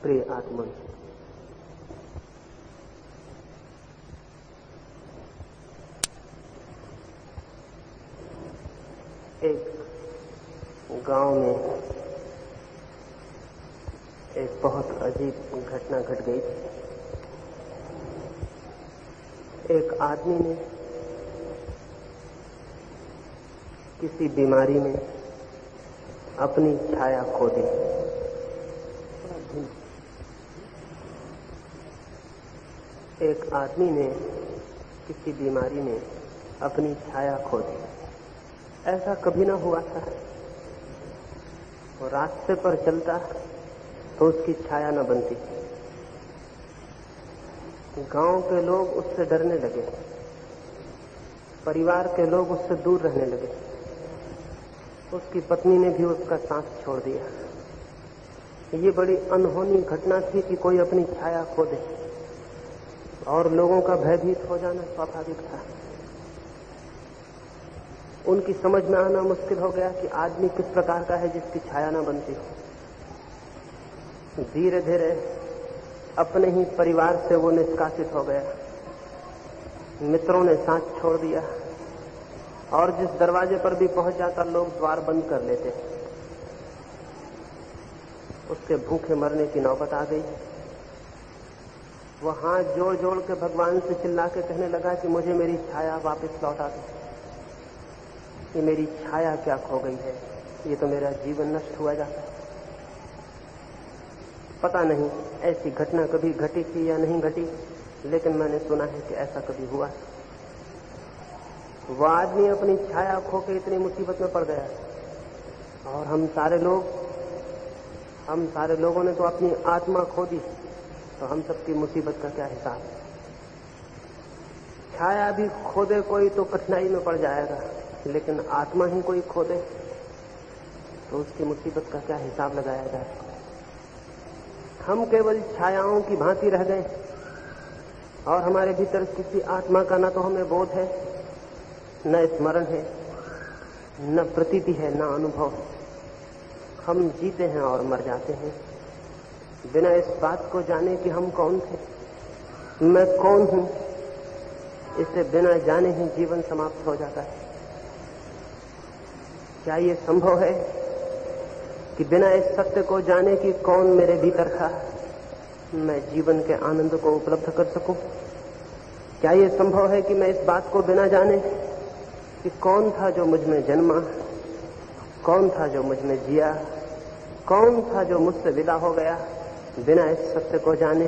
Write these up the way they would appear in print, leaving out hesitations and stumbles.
प्रिय आत्मन, एक गांव में एक बहुत अजीब घटना घट गई थी। एक आदमी ने किसी बीमारी में अपनी छाया खो दी। एक आदमी ने किसी बीमारी में अपनी छाया खो दी। ऐसा कभी ना हुआ था। वो रास्ते पर चलता तो उसकी छाया न बनती। गांव के लोग उससे डरने लगे, परिवार के लोग उससे दूर रहने लगे। उसकी पत्नी ने भी उसका साथ छोड़ दिया। ये बड़ी अनहोनी घटना थी कि कोई अपनी छाया खो दे, और लोगों का भयभीत हो जाना स्वाभाविक था। उनकी समझ में आना मुश्किल हो गया कि आदमी किस प्रकार का है जिसकी छाया न बनती हो। धीरे धीरे अपने ही परिवार से वो निष्कासित हो गया। मित्रों ने साथ छोड़ दिया, और जिस दरवाजे पर भी पहुंच जाता लोग द्वार बंद कर लेते। उसके भूखे मरने की नौबत आ गई। वो हाथ जोड़ जोड़ के भगवान से चिल्ला के कहने लगा कि मुझे मेरी छाया वापस लौटा दो। ये मेरी छाया क्या खो गई है, ये तो मेरा जीवन नष्ट हुआ जाता है। पता नहीं ऐसी घटना कभी घटी थी या नहीं घटी, लेकिन मैंने सुना है कि ऐसा कभी हुआ। वह आदमी अपनी छाया खो के इतनी मुसीबत में पड़ गया, और हम सारे लोगों ने तो अपनी आत्मा खो दी, तो हम सबकी मुसीबत का क्या हिसाब। छाया भी खो दे कोई तो कठिनाई में पड़ जाएगा, लेकिन आत्मा ही कोई खो दे तो उसकी मुसीबत का क्या हिसाब लगाया जाए। हम केवल छायाओं की भांति रह गए, और हमारे भीतर किसी आत्मा का न तो हमें बोध है, न स्मरण है, न प्रतीति है, न अनुभव। हम जीते हैं और मर जाते हैं बिना इस बात को जाने कि हम कौन थे, मैं कौन हूं। इसे बिना जाने ही जीवन समाप्त हो जाता है। क्या ये संभव है कि बिना इस सत्य को जाने कि कौन मेरे भीतर था, मैं जीवन के आनंद को उपलब्ध कर सकूं? क्या ये संभव है कि मैं इस बात को बिना जाने कि कौन था जो मुझ में जन्मा, कौन था जो मुझ में जिया, कौन था जो मुझसे विदा हो गया, बिना इस सत्य को जाने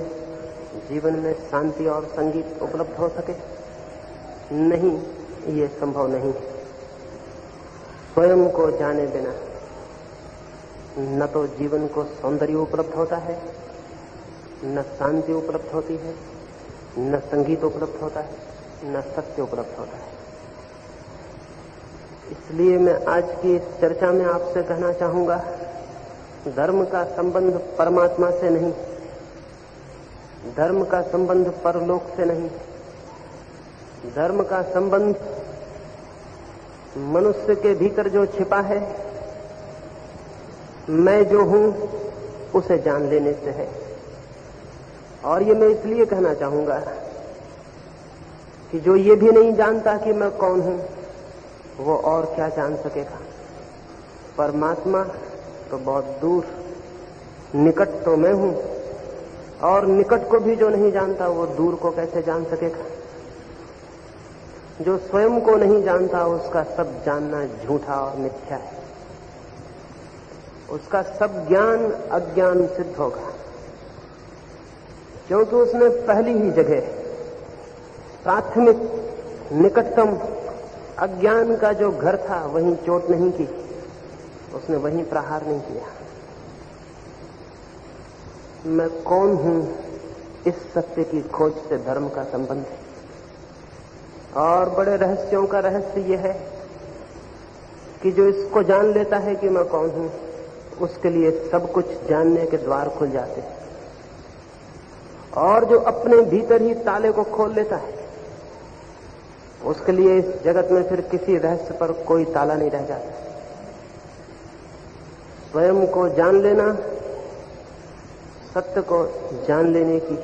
जीवन में शांति और संगीत उपलब्ध हो सके? नहीं, ये संभव नहीं। स्वयं को जाने बिना न तो जीवन को सौंदर्य उपलब्ध होता है, न शांति उपलब्ध होती है, न संगीत उपलब्ध होता है, न सत्य उपलब्ध होता है। इसलिए मैं आज की इस चर्चा में आपसे कहना चाहूंगा, धर्म का संबंध परमात्मा से नहीं, धर्म का संबंध परलोक से नहीं, धर्म का संबंध मनुष्य के भीतर जो छिपा है, मैं जो हूं उसे जान लेने से है। और ये मैं इसलिए कहना चाहूंगा कि जो ये भी नहीं जानता कि मैं कौन हूं, वो और क्या जान सकेगा। परमात्मा तो बहुत दूर, निकट तो मैं हूं, और निकट को भी जो नहीं जानता वो दूर को कैसे जान सकेगा। जो स्वयं को नहीं जानता उसका सब जानना झूठा और मिथ्या है। उसका सब ज्ञान अज्ञान सिद्ध होगा, क्योंकि उसने पहली ही जगह प्राथमिक निकटतम अज्ञान का जो घर था वहीं चोट नहीं की, उसने वहीं प्रहार नहीं किया। मैं कौन हूं, इस सत्य की खोज से धर्म का संबंध है। और बड़े रहस्यों का रहस्य यह है कि जो इसको जान लेता है कि मैं कौन हूं, उसके लिए सब कुछ जानने के द्वार खुल जाते हैं। और जो अपने भीतर ही ताले को खोल लेता है, उसके लिए इस जगत में फिर किसी रहस्य पर कोई ताला नहीं रह जाता। स्वयं को जान लेना सत्य को जान लेने की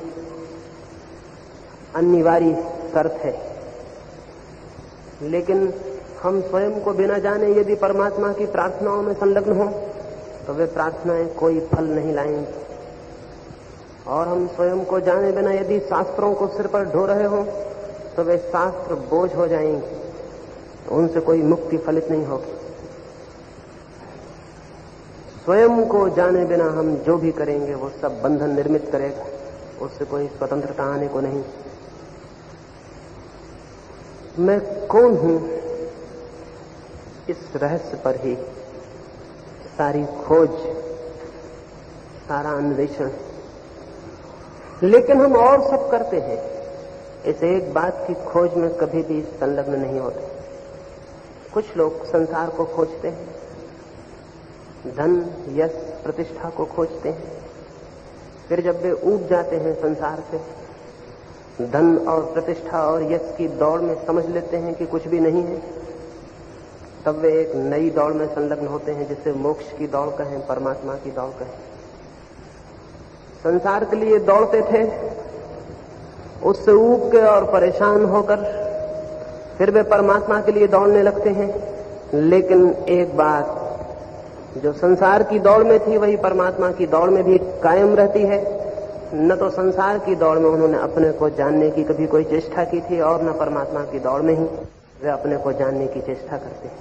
अनिवार्य शर्त है, लेकिन हम स्वयं को बिना जाने यदि परमात्मा की प्रार्थनाओं में संलग्न हों तो वे प्रार्थनाएं कोई फल नहीं लाएंगी। और हम स्वयं को जाने बिना यदि शास्त्रों को सिर पर ढो रहे हों तो वे शास्त्र बोझ हो जाएंगे, तो उनसे कोई मुक्ति फलित नहीं होगी। स्वयं को जाने बिना हम जो भी करेंगे वो सब बंधन निर्मित करेगा, उससे कोई स्वतंत्रता आने को नहीं। मैं कौन हूं, इस रहस्य पर ही सारी खोज, सारा अन्वेषण। लेकिन हम और सब करते हैं, इस एक बात की खोज में कभी भी संलग्न नहीं होते। कुछ लोग संसार को खोजते हैं, धन यश प्रतिष्ठा को खोजते हैं, फिर जब वे ऊब जाते हैं संसार से, धन और प्रतिष्ठा और यश की दौड़ में समझ लेते हैं कि कुछ भी नहीं है, तब वे एक नई दौड़ में संलग्न होते हैं जिसे मोक्ष की दौड़ कहें, परमात्मा की दौड़ कहें। संसार के लिए दौड़ते थे, उससे ऊब के और परेशान होकर फिर वे परमात्मा के लिए दौड़ने लगते हैं। लेकिन एक बात जो संसार की दौड़ में थी वही परमात्मा की दौड़ में भी कायम रहती है। न तो संसार की दौड़ में उन्होंने अपने को जानने की कभी कोई चेष्टा की थी और न परमात्मा की दौड़ में ही वे अपने को जानने की चेष्टा करते हैं।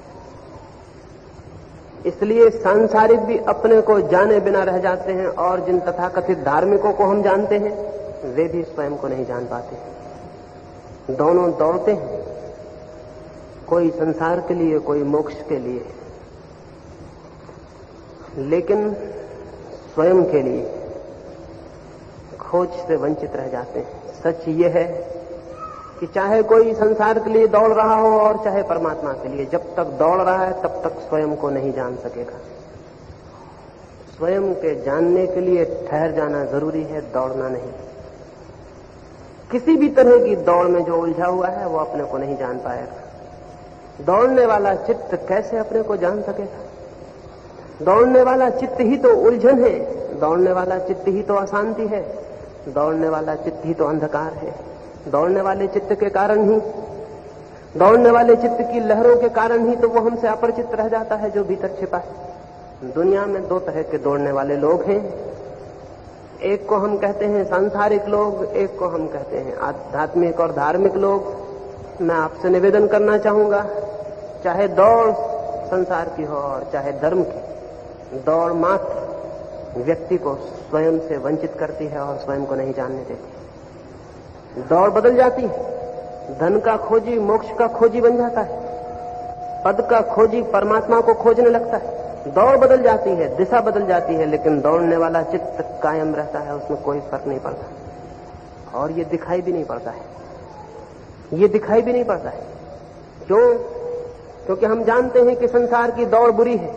इसलिए सांसारिक भी अपने को जाने बिना रह जाते हैं और जिन तथाकथित धार्मिकों को हम जानते हैं वे भी स्वयं को नहीं जान पाते। दोनों दौड़ते हैं, कोई संसार के लिए, कोई मोक्ष के लिए, लेकिन स्वयं के लिए खोज से वंचित रह जाते हैं। सच ये है कि चाहे कोई संसार के लिए दौड़ रहा हो और चाहे परमात्मा के लिए, जब तक दौड़ रहा है तब तक स्वयं को नहीं जान सकेगा। स्वयं के जानने के लिए ठहर जाना जरूरी है, दौड़ना नहीं। किसी भी तरह की दौड़ में जो उलझा हुआ है वो अपने को नहीं जान पाएगा। दौड़ने वाला चित्त कैसे अपने को जान सकेगा? दौड़ने वाला चित्त ही तो उलझन है, दौड़ने वाला चित्त ही तो अशांति है, दौड़ने वाला चित्त ही तो अंधकार है। दौड़ने वाले चित्त के कारण ही, दौड़ने वाले चित्त की लहरों के कारण ही तो वो हमसे अपरिचित रह जाता है जो भीतर छिपा है। दुनिया में दो तरह के दौड़ने वाले लोग हैं, एक को हम कहते हैं सांसारिक लोग, एक को हम कहते हैं आध्यात्मिक और धार्मिक लोग। मैं आपसे निवेदन करना चाहूंगा, चाहे दौड़ संसार की हो और चाहे धर्म की, दौड़ मात्र व्यक्ति को स्वयं से वंचित करती है और स्वयं को नहीं जानने देती। दौड़ बदल जाती है, धन का खोजी मोक्ष का खोजी बन जाता है, पद का खोजी परमात्मा को खोजने लगता है। दौड़ बदल जाती है, दिशा बदल जाती है, लेकिन दौड़ने वाला चित्त कायम रहता है, उसमें कोई फर्क नहीं पड़ता। और ये दिखाई भी नहीं पड़ता है, ये दिखाई भी नहीं पड़ता है। क्यों? क्योंकि हम जानते हैं कि संसार की दौड़ बुरी है।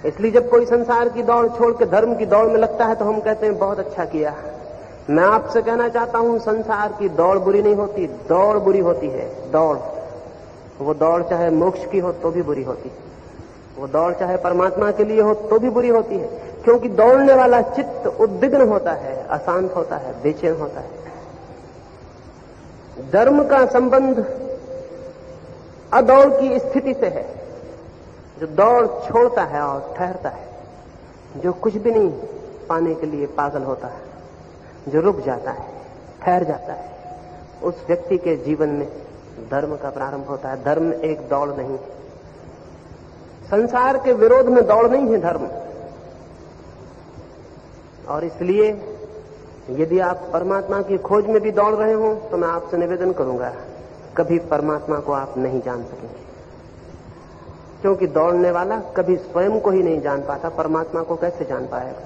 इसलिए जब कोई संसार की दौड़ छोड़ के धर्म की दौड़ में लगता है तो हम कहते हैं बहुत अच्छा किया। मैं आपसे कहना चाहता हूं, संसार की दौड़ बुरी नहीं होती, दौड़ बुरी होती है। दौड़, वो दौड़ चाहे मोक्ष की हो तो भी बुरी होती है, वो दौड़ चाहे परमात्मा के लिए हो तो भी बुरी होती है। क्योंकि दौड़ने वाला चित्त उद्विग्न होता है, अशांत होता है, बेचैन होता है। धर्म का संबंध अदौड़ की स्थिति से है, जो दौड़ छोड़ता है और ठहरता है, जो कुछ भी नहीं पाने के लिए पागल होता है, जो रुक जाता है, ठहर जाता है, उस व्यक्ति के जीवन में धर्म का प्रारंभ होता है। धर्म एक दौड़ नहीं है, संसार के विरोध में दौड़ नहीं है धर्म। और इसलिए यदि आप परमात्मा की खोज में भी दौड़ रहे हो तो मैं आपसे निवेदन करूंगा, कभी परमात्मा को आप नहीं जान सकेंगे। क्योंकि दौड़ने वाला कभी स्वयं को ही नहीं जान पाता, परमात्मा को कैसे जान पाएगा?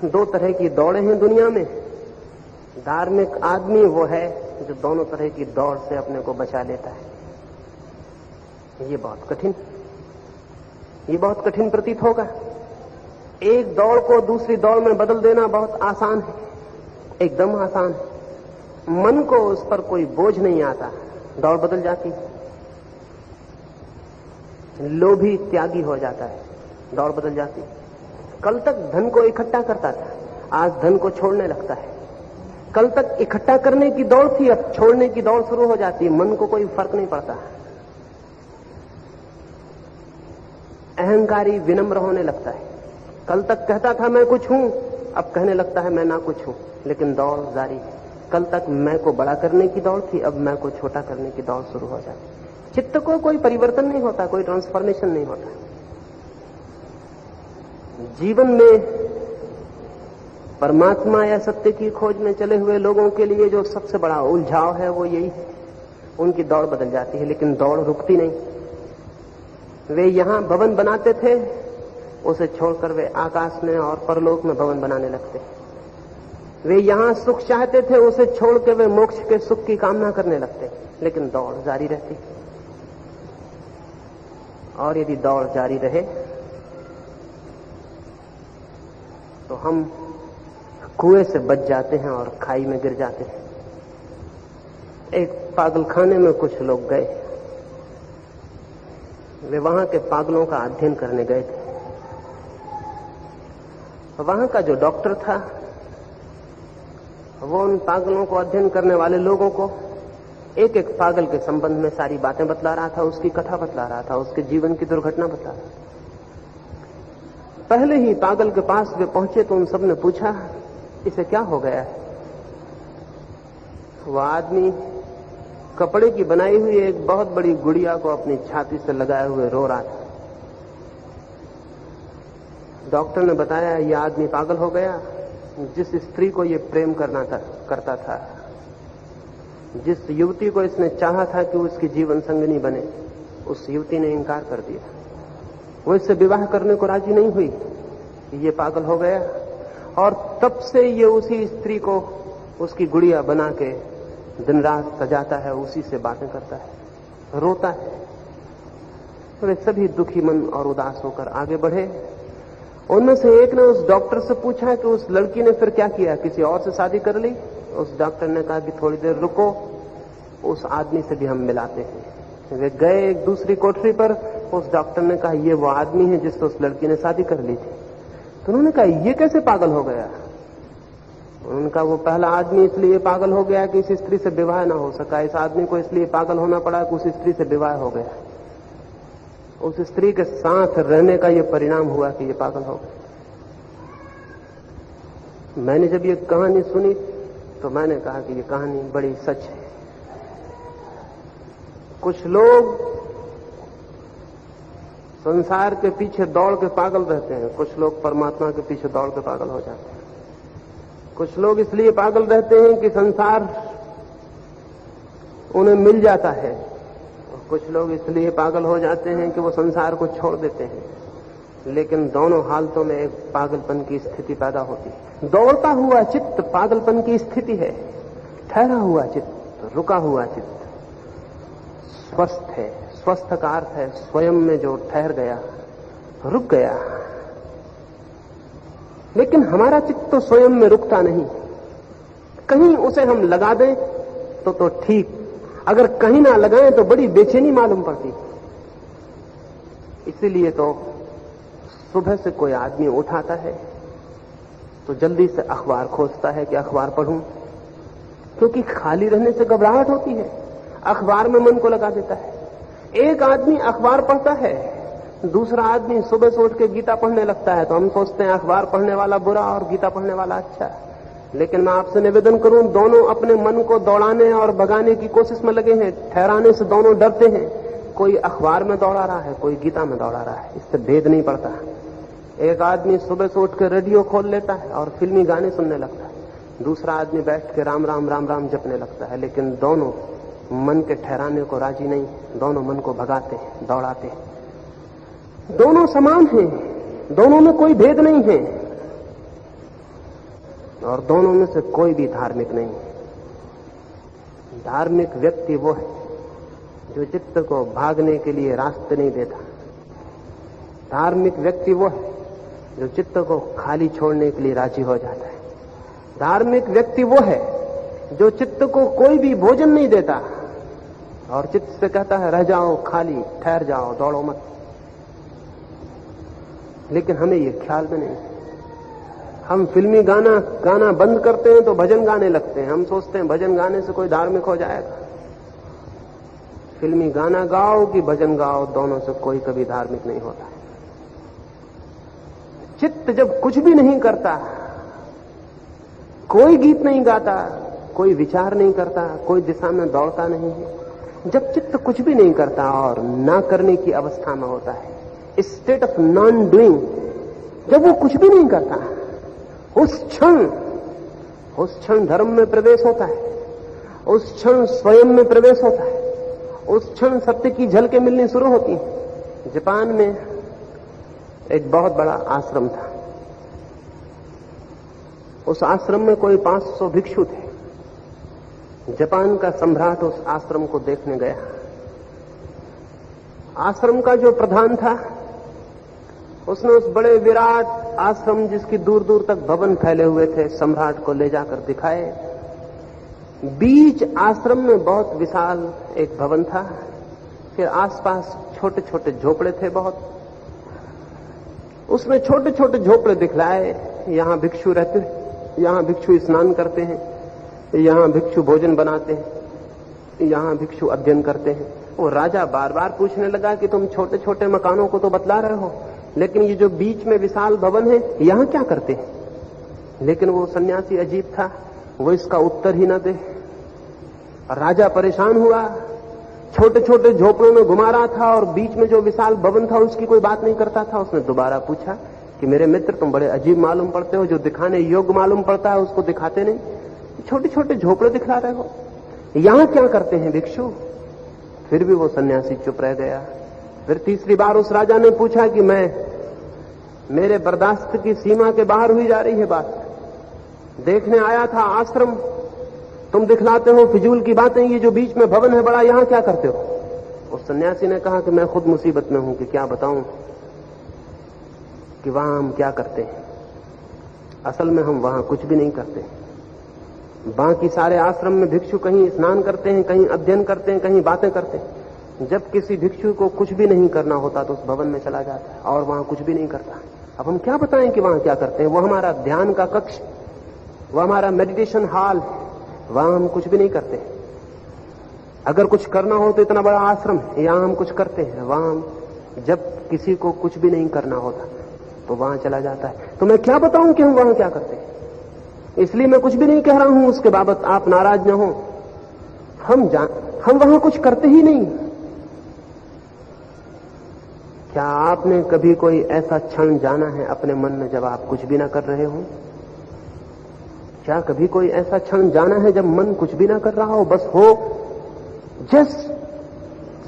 दो तरह की दौड़े हैं दुनिया में। धार्मिक आदमी वो है जो दोनों तरह की दौड़ से अपने को बचा लेता है। ये बहुत कठिन प्रतीत होगा। एक दौड़ को दूसरी दौड़ में बदल देना बहुत आसान है, एकदम आसान है। मन को उस पर कोई बोझ नहीं आता, दौड़ बदल जाती है। लोभी त्यागी हो जाता है, दौड़ बदल जाती है। कल तक धन को इकट्ठा करता था, आज धन को छोड़ने लगता है। कल तक इकट्ठा करने की दौड़ थी, अब छोड़ने की दौड़ शुरू हो जाती है। मन को कोई फर्क नहीं पड़ता। अहंकारी विनम्र होने लगता है। कल तक कहता था मैं कुछ हूं, अब कहने लगता है मैं ना कुछ हूं, लेकिन दौड़ जारी है। कल तक मैं को बड़ा करने की दौड़ थी, अब मैं को छोटा करने की दौड़ शुरू हो जाती। चित्त को कोई परिवर्तन नहीं होता, कोई ट्रांसफॉर्मेशन नहीं होता। जीवन में परमात्मा या सत्य की खोज में चले हुए लोगों के लिए जो सबसे बड़ा उलझाव है वो यही है, उनकी दौड़ बदल जाती है, लेकिन दौड़ रुकती नहीं। वे यहां भवन बनाते थे, उसे छोड़कर वे आकाश में और परलोक में भवन बनाने लगते। वे यहां सुख चाहते थे, उसे छोड़ के वे मोक्ष के सुख की कामना करने लगते, लेकिन दौड़ जारी रहती। और यदि दौड़ जारी रहे तो हम कुएं से बच जाते हैं और खाई में गिर जाते हैं। एक पागलखाने में कुछ लोग गए, वे वहां के पागलों का अध्ययन करने गए थे। वहां का जो डॉक्टर था वो उन पागलों को अध्ययन करने वाले लोगों को एक एक पागल के संबंध में सारी बातें बतला रहा था, उसकी कथा बतला रहा था, उसके जीवन की दुर्घटना बतला रहा था। पहले ही पागल के पास वे पहुंचे तो उन सब ने पूछा इसे क्या हो गया है। वह आदमी कपड़े की बनाई हुई एक बहुत बड़ी गुड़िया को अपनी छाती से लगाए हुए रो रहा था। डॉक्टर ने बताया यह आदमी पागल हो गया। जिस स्त्री को ये प्रेम करता था, जिस युवती को इसने चाहा था कि उसकी जीवन संगिनी बने, उस युवती ने इंकार कर दिया। वो इससे विवाह करने को राजी नहीं हुई। ये पागल हो गया और तब से ये उसी स्त्री को उसकी गुड़िया बना के दिन रात सजाता है, उसी से बातें करता है, रोता है। वे सभी दुखी मन और उदास होकर आगे बढ़े। उनमें से एक ने उस डॉक्टर से पूछा कि उस लड़की ने फिर क्या किया, किसी और से शादी कर ली? उस डॉक्टर ने कहा कि थोड़ी देर रुको, उस आदमी से भी हम मिलाते हैं। वे गए एक दूसरी कोठरी पर। उस डॉक्टर ने कहा ये वो आदमी है जिससे उस लड़की ने शादी कर ली थी। तो उन्होंने कहा ये कैसे पागल हो गया? उनका वो पहला आदमी इसलिए पागल हो गया कि इस स्त्री से विवाह ना हो सका। इस आदमी को इसलिए पागल होना पड़ा कि उस स्त्री से विवाह हो गया। उस स्त्री के साथ रहने का ये परिणाम हुआ कि ये पागल हो गया। मैंने जब ये कहानी सुनी तो मैंने कहा कि ये कहानी बड़ी सच है। कुछ लोग संसार के पीछे दौड़ के पागल रहते हैं, कुछ लोग परमात्मा के पीछे दौड़ के पागल हो जाते हैं। कुछ लोग इसलिए पागल रहते हैं कि संसार उन्हें मिल जाता है, और कुछ लोग इसलिए पागल हो जाते हैं कि वो संसार को छोड़ देते हैं। लेकिन दोनों हालतों में एक पागलपन की स्थिति पैदा होती है। दौड़ता हुआ चित्त पागलपन की स्थिति है, ठहरा हुआ चित्त, रुका हुआ चित्त स्वस्थ है। स्वस्थ का अर्थ है स्वयं में जो ठहर गया, रुक गया। लेकिन हमारा चित्त तो स्वयं में रुकता नहीं। कहीं उसे हम लगा दें तो ठीक, अगर कहीं ना लगाएं तो बड़ी बेचैनी मालूम पड़ती। इसीलिए तो सुबह से कोई आदमी उठाता है तो जल्दी से अखबार खोजता है कि अखबार पढ़ूं, क्योंकि खाली रहने से घबराहट होती है। अखबार में मन को लगा देता है। एक आदमी अखबार पढ़ता है, दूसरा आदमी सुबह से उठ के गीता पढ़ने लगता है। तो हम सोचते हैं अखबार पढ़ने वाला बुरा और गीता पढ़ने वाला अच्छा है। लेकिन मैं आपसे निवेदन करूं, दोनों अपने मन को दौड़ाने और भगाने की कोशिश में लगे हैं। ठहराने से दोनों डरते हैं। कोई अखबार में दौड़ा रहा है, कोई गीता में दौड़ा रहा है, इससे भेद नहीं पड़ता। एक आदमी सुबह से उठ के रेडियो खोल लेता है और फिल्मी गाने सुनने लगता है, दूसरा आदमी बैठ के राम राम राम राम जपने लगता है। लेकिन दोनों मन के ठहराने को राजी नहीं, दोनों मन को भगाते हैं, दौड़ाते हैं। दोनों समान हैं, दोनों में कोई भेद नहीं है, और दोनों में से कोई भी धार्मिक नहीं है। धार्मिक व्यक्ति वो है जो चित्त को भागने के लिए रास्ते नहीं देता। धार्मिक व्यक्ति वो है जो चित्त को खाली छोड़ने के लिए राजी हो जाता है। धार्मिक व्यक्ति वो है जो चित्त को कोई भी भोजन नहीं देता और चित्त से कहता है रह जाओ, खाली ठहर जाओ, दौड़ो मत। लेकिन हमें ये ख्याल में नहीं। हम फिल्मी गाना बंद करते हैं तो भजन गाने लगते हैं। हम सोचते हैं भजन गाने से कोई धार्मिक हो जाएगा। फिल्मी गाना गाओ कि भजन गाओ, दोनों से कोई कभी धार्मिक नहीं होता। चित्त जब कुछ भी नहीं करता, कोई गीत नहीं गाता, कोई विचार नहीं करता, कोई दिशा में दौड़ता नहीं है, जब चित्त कुछ भी नहीं करता और ना करने की अवस्था में होता है, स्टेट ऑफ नॉन डूइंग, जब वो कुछ भी नहीं करता, उस क्षण धर्म में प्रवेश होता है, उस क्षण स्वयं में प्रवेश होता है, उस क्षण सत्य की झलकें मिलनी शुरू होती हैं। जापान में एक बहुत बड़ा आश्रम था। उस आश्रम में कोई 500 भिक्षु थे। जापान का सम्राट उस आश्रम को देखने गया। आश्रम का जो प्रधान था, उसने उस बड़े विराट आश्रम, जिसकी दूर दूर तक भवन फैले हुए थे, सम्राट को ले जाकर दिखाए। बीच आश्रम में बहुत विशाल एक भवन था, फिर आसपास छोटे छोटे झोपड़े थे बहुत। उसने छोटे छोटे झोपड़े दिखलाए। यहां भिक्षु रहते, यहां भिक्षु स्नान करते हैं, यहां भिक्षु भोजन बनाते हैं, यहां भिक्षु अध्ययन करते हैं। वो राजा बार बार पूछने लगा कि तुम छोटे छोटे मकानों को तो बतला रहे हो, लेकिन ये जो बीच में विशाल भवन है, यहां क्या करते हैं? लेकिन वो सन्यासी अजीब था, वो इसका उत्तर ही न दे। राजा परेशान हुआ, छोटे छोटे झोपड़ों में घुमा रहा था और बीच में जो विशाल भवन था उसकी कोई बात नहीं करता था। उसने दोबारा पूछा कि मेरे मित्र, तुम बड़े अजीब मालूम पड़ते हो, जो दिखाने योग्य मालूम पड़ता है उसको दिखाते नहीं, छोटे छोटे झोपड़े दिखला रहे हो, यहां क्या करते हैं भिक्षु? फिर भी वो सन्यासी चुप रह गया। फिर तीसरी बार उस राजा ने पूछा कि मेरे बर्दाश्त की सीमा के बाहर हुई जा रही है बात, देखने आया था आश्रम, तुम दिखलाते हो फिजूल की बातें, ये जो बीच में भवन है बड़ा, यहां क्या करते हो? उस सन्यासी ने कहा कि मैं खुद मुसीबत में हूं कि क्या बताऊं कि वहां हम क्या करते हैं। असल में हम वहां कुछ भी नहीं करते। बाकी सारे आश्रम में भिक्षु कहीं स्नान करते हैं, कहीं अध्ययन करते हैं, कहीं बातें करते हैं। जब किसी भिक्षु को कुछ भी नहीं करना होता तो उस भवन में चला जाता है और वहां कुछ भी नहीं करता। अब हम क्या बताएं कि वहां क्या करते हैं? वो हमारा ध्यान का कक्ष, वो हमारा मेडिटेशन हॉल, वहां हम कुछ भी नहीं करते। अगर कुछ करना हो तो इतना बड़ा आश्रम है, यहां हम कुछ करते हैं। वहां जब किसी को कुछ भी नहीं करना होता तो वहां चला जाता है। तो मैं क्या बताऊं कि हम वहां क्या करते हैं? इसलिए मैं कुछ भी नहीं कह रहा हूं, उसके बाबत आप नाराज न हो। हम वहां कुछ करते ही नहीं। क्या आपने कभी कोई ऐसा क्षण जाना है अपने मन में जब आप कुछ भी ना कर रहे हो? क्या कभी कोई ऐसा क्षण जाना है जब मन कुछ भी ना कर रहा हो, बस हो, जस्ट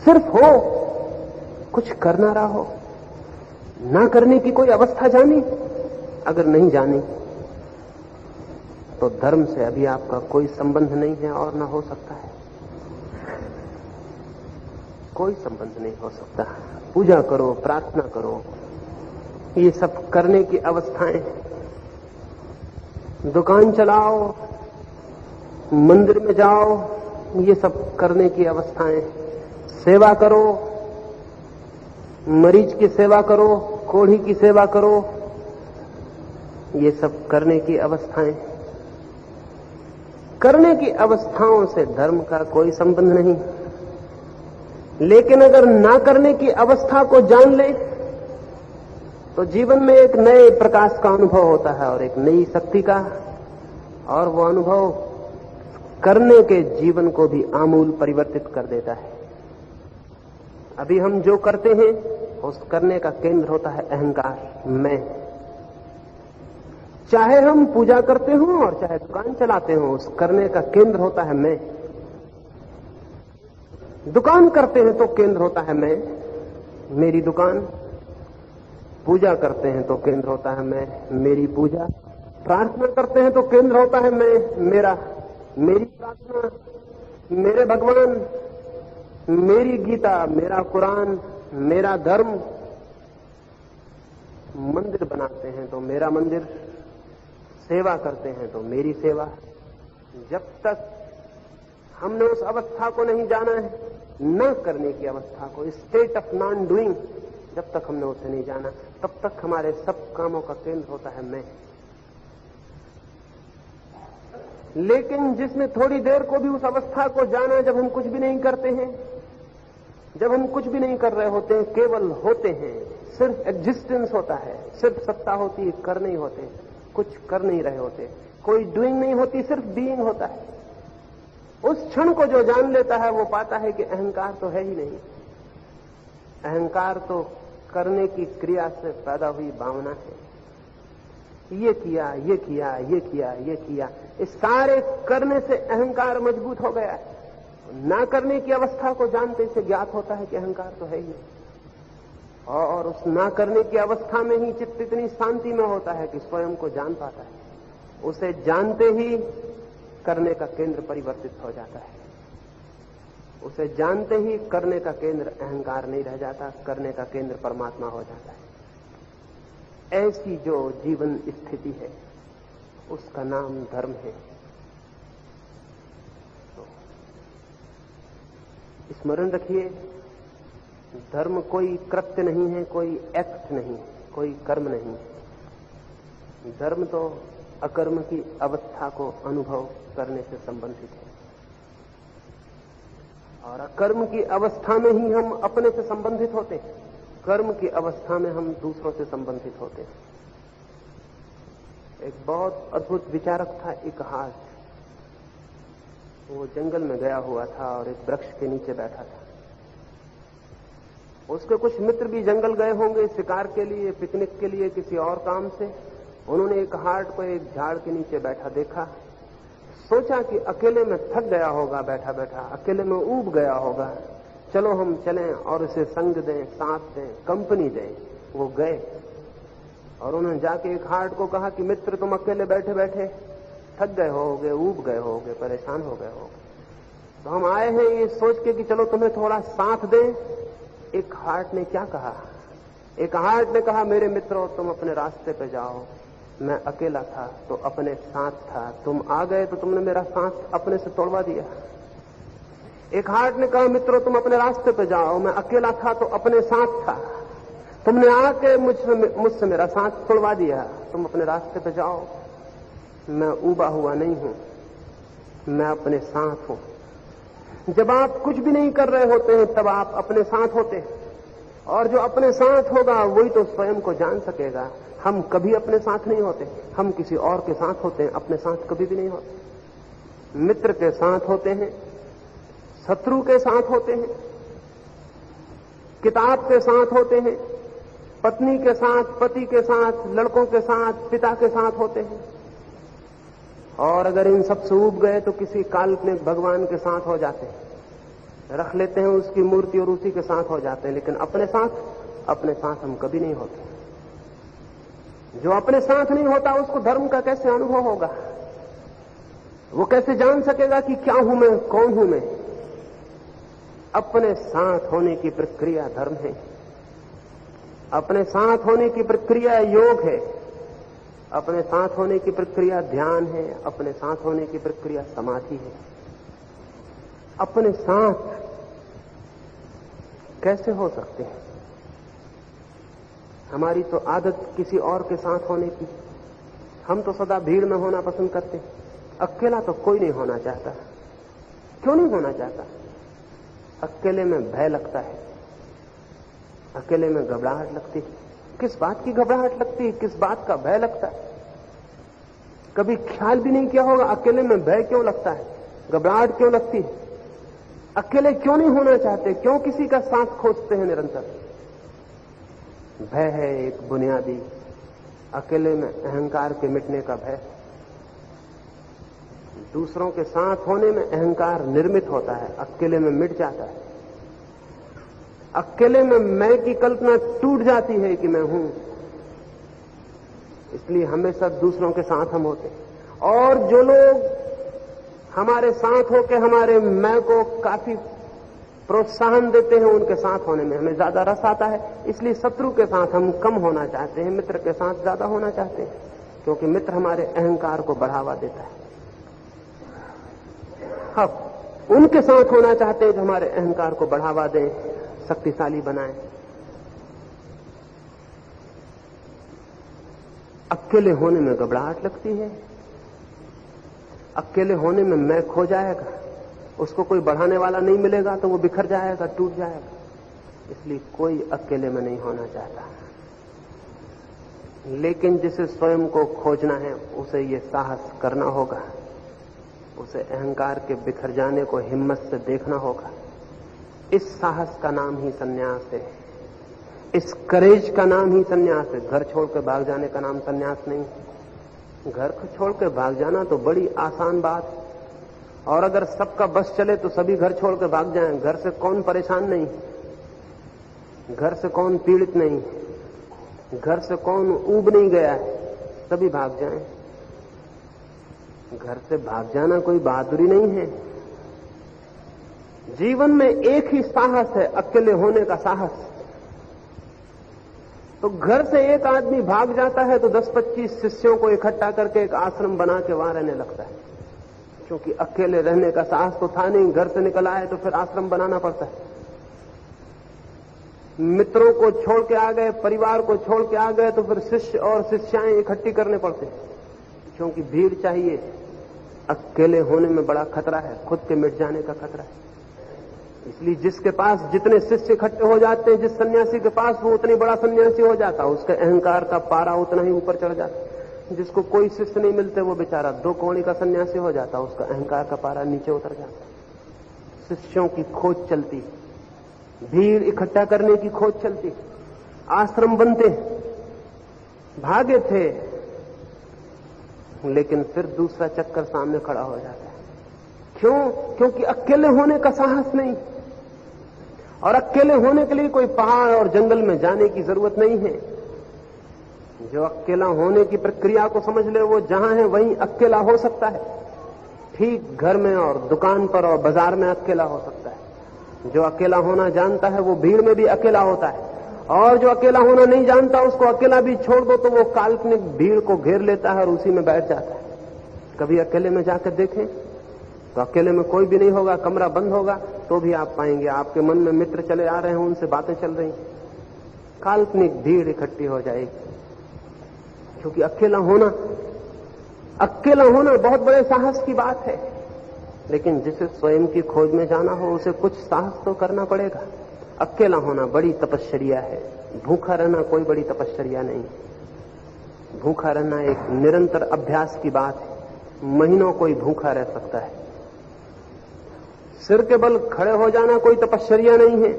सिर्फ हो, कुछ कर ना रहा हो? ना करने की कोई अवस्था जानी? अगर नहीं जानी तो धर्म से अभी आपका कोई संबंध नहीं है और ना हो सकता है। कोई संबंध नहीं हो सकता। पूजा करो, प्रार्थना करो, ये सब करने की अवस्थाएं। दुकान चलाओ, मंदिर में जाओ, ये सब करने की अवस्थाएं। सेवा करो, मरीज की सेवा करो, कोढ़ी की सेवा करो, ये सब करने की अवस्थाएं। करने की अवस्थाओं से धर्म का कोई संबंध नहीं। लेकिन अगर ना करने की अवस्था को जान ले तो जीवन में एक नए प्रकाश का अनुभव होता है और एक नई शक्ति का, और वो अनुभव करने के जीवन को भी आमूल परिवर्तित कर देता है। अभी हम जो करते हैं उस करने का केंद्र होता है अहंकार, मैं। चाहे हम पूजा करते हो और चाहे दुकान चलाते हो, उस करने का केंद्र होता है मैं। दुकान करते हैं तो केंद्र होता है मैं, मेरी दुकान। पूजा करते हैं तो केंद्र होता है मैं, मेरी पूजा। प्रार्थना करते हैं तो केंद्र होता है मैं, मेरी प्रार्थना, मेरे भगवान, मेरी गीता, मेरा कुरान, मेरा धर्म। मंदिर बनाते हैं तो मेरा मंदिर, सेवा करते हैं तो मेरी सेवा। जब तक हमने उस अवस्था को नहीं जाना है, न करने की अवस्था को, स्टेट ऑफ नॉन डूइंग, जब तक हमने उसे नहीं जाना तब तक हमारे सब कामों का केंद्र होता है मैं। लेकिन जिसने थोड़ी देर को भी उस अवस्था को जाना जब हम कुछ भी नहीं करते हैं, जब हम कुछ भी नहीं कर रहे होते हैं, केवल होते हैं, सिर्फ एग्जिस्टेंस होता है, सिर्फ सत्ता होती है, कर नहीं होते, कुछ कर नहीं रहे होते, कोई डूइंग नहीं होती, सिर्फ बीइंग होता है। उस क्षण को जो जान लेता है वो पाता है कि अहंकार तो है ही नहीं। अहंकार तो करने की क्रिया से पैदा हुई भावना है। ये किया, ये किया, ये किया, ये किया, इस सारे करने से अहंकार मजबूत हो गया है। ना करने की अवस्था को जानते से ज्ञात होता है कि अहंकार तो है ही नहीं। और उस ना करने की अवस्था में ही चित्त इतनी शांति में होता है कि स्वयं को जान पाता है। उसे जानते ही करने का केंद्र परिवर्तित हो जाता है। उसे जानते ही करने का केंद्र अहंकार नहीं रह जाता, करने का केंद्र परमात्मा हो जाता है। ऐसी जो जीवन स्थिति है उसका नाम धर्म है। तो स्मरण रखिए, धर्म कोई कृत्य नहीं है, कोई एक्ट नहीं, कोई कर्म नहीं। धर्म तो अकर्म की अवस्था को अनुभव करने से संबंधित है, और अकर्म की अवस्था में ही हम अपने से संबंधित होते हैं, कर्म की अवस्था में हम दूसरों से संबंधित होते हैं। एक बहुत अद्भुत विचारक था इकहास। वो जंगल में गया हुआ था और एक वृक्ष के नीचे बैठा था। उसके कुछ मित्र भी जंगल गए होंगे शिकार के लिए, पिकनिक के लिए, किसी और काम से। उन्होंने एक हार्ट को एक झाड़ के नीचे बैठा देखा। सोचा कि अकेले में थक गया होगा, बैठा बैठा अकेले में ऊब गया होगा, चलो हम चलें और इसे संग दें, साथ दें, कंपनी दें। वो गए और उन्होंने जाके एक हार्ट को कहा कि मित्र, तुम अकेले बैठे बैठे थक गए होगे, ऊब गए होगे, परेशान हो गए होगे, तो हम आए हैं ये सोच के कि चलो तुम्हें थोड़ा साथ दें। एक हार्ट ने क्या कहा? एक हार्ट ने कहा, मेरे मित्रों तुम अपने रास्ते पे जाओ, मैं अकेला था तो अपने साथ था, तुम आ गए तो तुमने मेरा साथ अपने से तोड़वा दिया। एक हार्ट ने कहा, मित्रों तुम अपने रास्ते पे जाओ, मैं अकेला था तो अपने साथ था, तुमने आके मुझसे मेरा साथ तोड़वा दिया, तुम अपने रास्ते पे जाओ, मैं ऊबा हुआ नहीं हूं, मैं अपने साथ हूं। जब आप कुछ भी नहीं कर रहे होते हैं तब आप अपने साथ होते हैं, और जो अपने साथ होगा वही तो स्वयं को जान सकेगा। हम कभी अपने साथ नहीं होते, हम किसी और के साथ होते हैं, अपने साथ कभी भी नहीं होते। मित्र के साथ होते हैं, शत्रु के साथ होते हैं, किताब के साथ होते हैं, पत्नी के साथ, पति के साथ, लड़कों के साथ, पिता के साथ होते हैं। और अगर इन सबसे ऊब गए तो किसी काल्पनिक भगवान के साथ हो जाते हैं, रख लेते हैं उसकी मूर्ति और उसी के साथ हो जाते हैं। लेकिन अपने साथ हम कभी नहीं होते। जो अपने साथ नहीं होता उसको धर्म का कैसे अनुभव होगा? वो कैसे जान सकेगा कि क्या हूं मैं, कौन हूं मैं? अपने साथ होने की प्रक्रिया धर्म है, अपने साथ होने की प्रक्रिया योग है, अपने साथ होने की प्रक्रिया ध्यान है, अपने साथ होने की प्रक्रिया समाधि है। अपने साथ कैसे हो सकते हैं? हमारी तो आदत किसी और के साथ होने की। हम तो सदा भीड़ में होना पसंद करते हैं, अकेला तो कोई नहीं होना चाहता। क्यों नहीं होना चाहता? अकेले में भय लगता है, अकेले में घबराहट लगती है। किस बात की घबराहट लगती है, किस बात का भय लगता है? कभी ख्याल भी नहीं किया होगा अकेले में भय क्यों लगता है, घबराहट क्यों लगती है? अकेले क्यों नहीं होना चाहते? क्यों किसी का साथ खोजते हैं निरंतर? भय है एक बुनियादी, अकेले में अहंकार के मिटने का भय। दूसरों के साथ होने में अहंकार निर्मित होता है, अकेले में मिट जाता है। अकेले में मैं की कल्पना टूट जाती है कि मैं हूं, इसलिए हमेशा दूसरों के साथ हम होते। और जो लोग हमारे साथ होकर हमारे मैं को काफी प्रोत्साहन देते हैं, उनके साथ होने में हमें ज्यादा रस आता है। इसलिए शत्रु के साथ हम कम होना चाहते हैं, मित्र के साथ ज्यादा होना चाहते हैं, क्योंकि मित्र हमारे अहंकार को बढ़ावा देता है। अब उनके साथ होना चाहते हैं जो हमारे अहंकार को बढ़ावा दें, शक्तिशाली बनाएं। अकेले होने में घबराहट लगती है, अकेले होने में मैं खो जाएगा, उसको कोई बढ़ाने वाला नहीं मिलेगा तो वो बिखर जाएगा, टूट जाएगा। इसलिए कोई अकेले में नहीं होना चाहता। लेकिन जिसे स्वयं को खोजना है उसे ये साहस करना होगा, उसे अहंकार के बिखर जाने को हिम्मत से देखना होगा। इस साहस का नाम ही संन्यास है, इस करेज का नाम ही संन्यास है। घर छोड़ के भाग जाने का नाम संन्यास नहीं है। घर को छोड़ के भाग जाना तो बड़ी आसान बात है, और अगर सबका बस चले तो सभी घर छोड़ के भाग जाएं। घर से कौन परेशान नहीं, घर से कौन पीड़ित नहीं, घर से कौन ऊब नहीं गया है, सभी भाग जाएं। घर से भाग जाना कोई बहादुरी नहीं है। जीवन में एक ही साहस है, अकेले होने का साहस। तो घर से एक आदमी भाग जाता है तो 10-25 शिष्यों को इकट्ठा करके एक आश्रम बना के वहां रहने लगता है, क्योंकि अकेले रहने का साहस तो था नहीं। घर से निकल आए तो फिर आश्रम बनाना पड़ता है। मित्रों को छोड़ के आ गए, परिवार को छोड़ के आ गए तो फिर शिष्य और शिष्याएं इकट्ठी करने पड़ते हैं, क्योंकि भीड़ चाहिए। अकेले होने में बड़ा खतरा है, खुद के मिट जाने का खतरा है। इसलिए जिसके पास जितने शिष्य इकट्ठे हो जाते हैं, जिस सन्यासी के पास, वो उतनी बड़ा सन्यासी हो जाता है, उसके अहंकार का पारा उतना ही ऊपर चढ़ जाता है। जिसको कोई शिष्य नहीं मिलते वो बेचारा 2 कौड़ी का सन्यासी हो जाता है, उसका अहंकार का पारा नीचे उतर जाता है। शिष्यों की खोज चलती, भीड़ इकट्ठा करने की खोज चलती, आश्रम बनते। भागे थे लेकिन फिर दूसरा चक्कर सामने खड़ा हो जाता है। क्यों? क्योंकि अकेले होने का साहस नहीं, और अकेले होने के लिए कोई पहाड़ और जंगल में जाने की जरूरत नहीं है। जो अकेला होने की प्रक्रिया को समझ ले, वो जहां है वहीं अकेला हो सकता है। ठीक घर में और दुकान पर और बाजार में अकेला हो सकता है। जो अकेला होना जानता है वो भीड़ में भी अकेला होता है, और जो अकेला होना नहीं जानता उसको अकेला भी छोड़ दो तो वो काल्पनिक भीड़ को घेर लेता है और उसी में बैठ जाता है। कभी अकेले में जाकर देखें तो अकेले में कोई भी नहीं होगा, कमरा बंद होगा, तो भी आप पाएंगे आपके मन में मित्र चले आ रहे हैं, उनसे बातें चल रही, काल्पनिक भीड़ इकट्ठी हो जाएगी। क्योंकि अकेला होना बहुत बड़े साहस की बात है। लेकिन जिसे स्वयं की खोज में जाना हो उसे कुछ साहस तो करना पड़ेगा। अकेला होना बड़ी तपश्चर्या है, भूखा रहना कोई बड़ी तपश्चर्या नहीं। भूखा रहना एक निरंतर अभ्यास की बात है। महीनों कोई भूखा रह सकता है। सिर के बल खड़े हो जाना कोई तपश्चर्या नहीं है।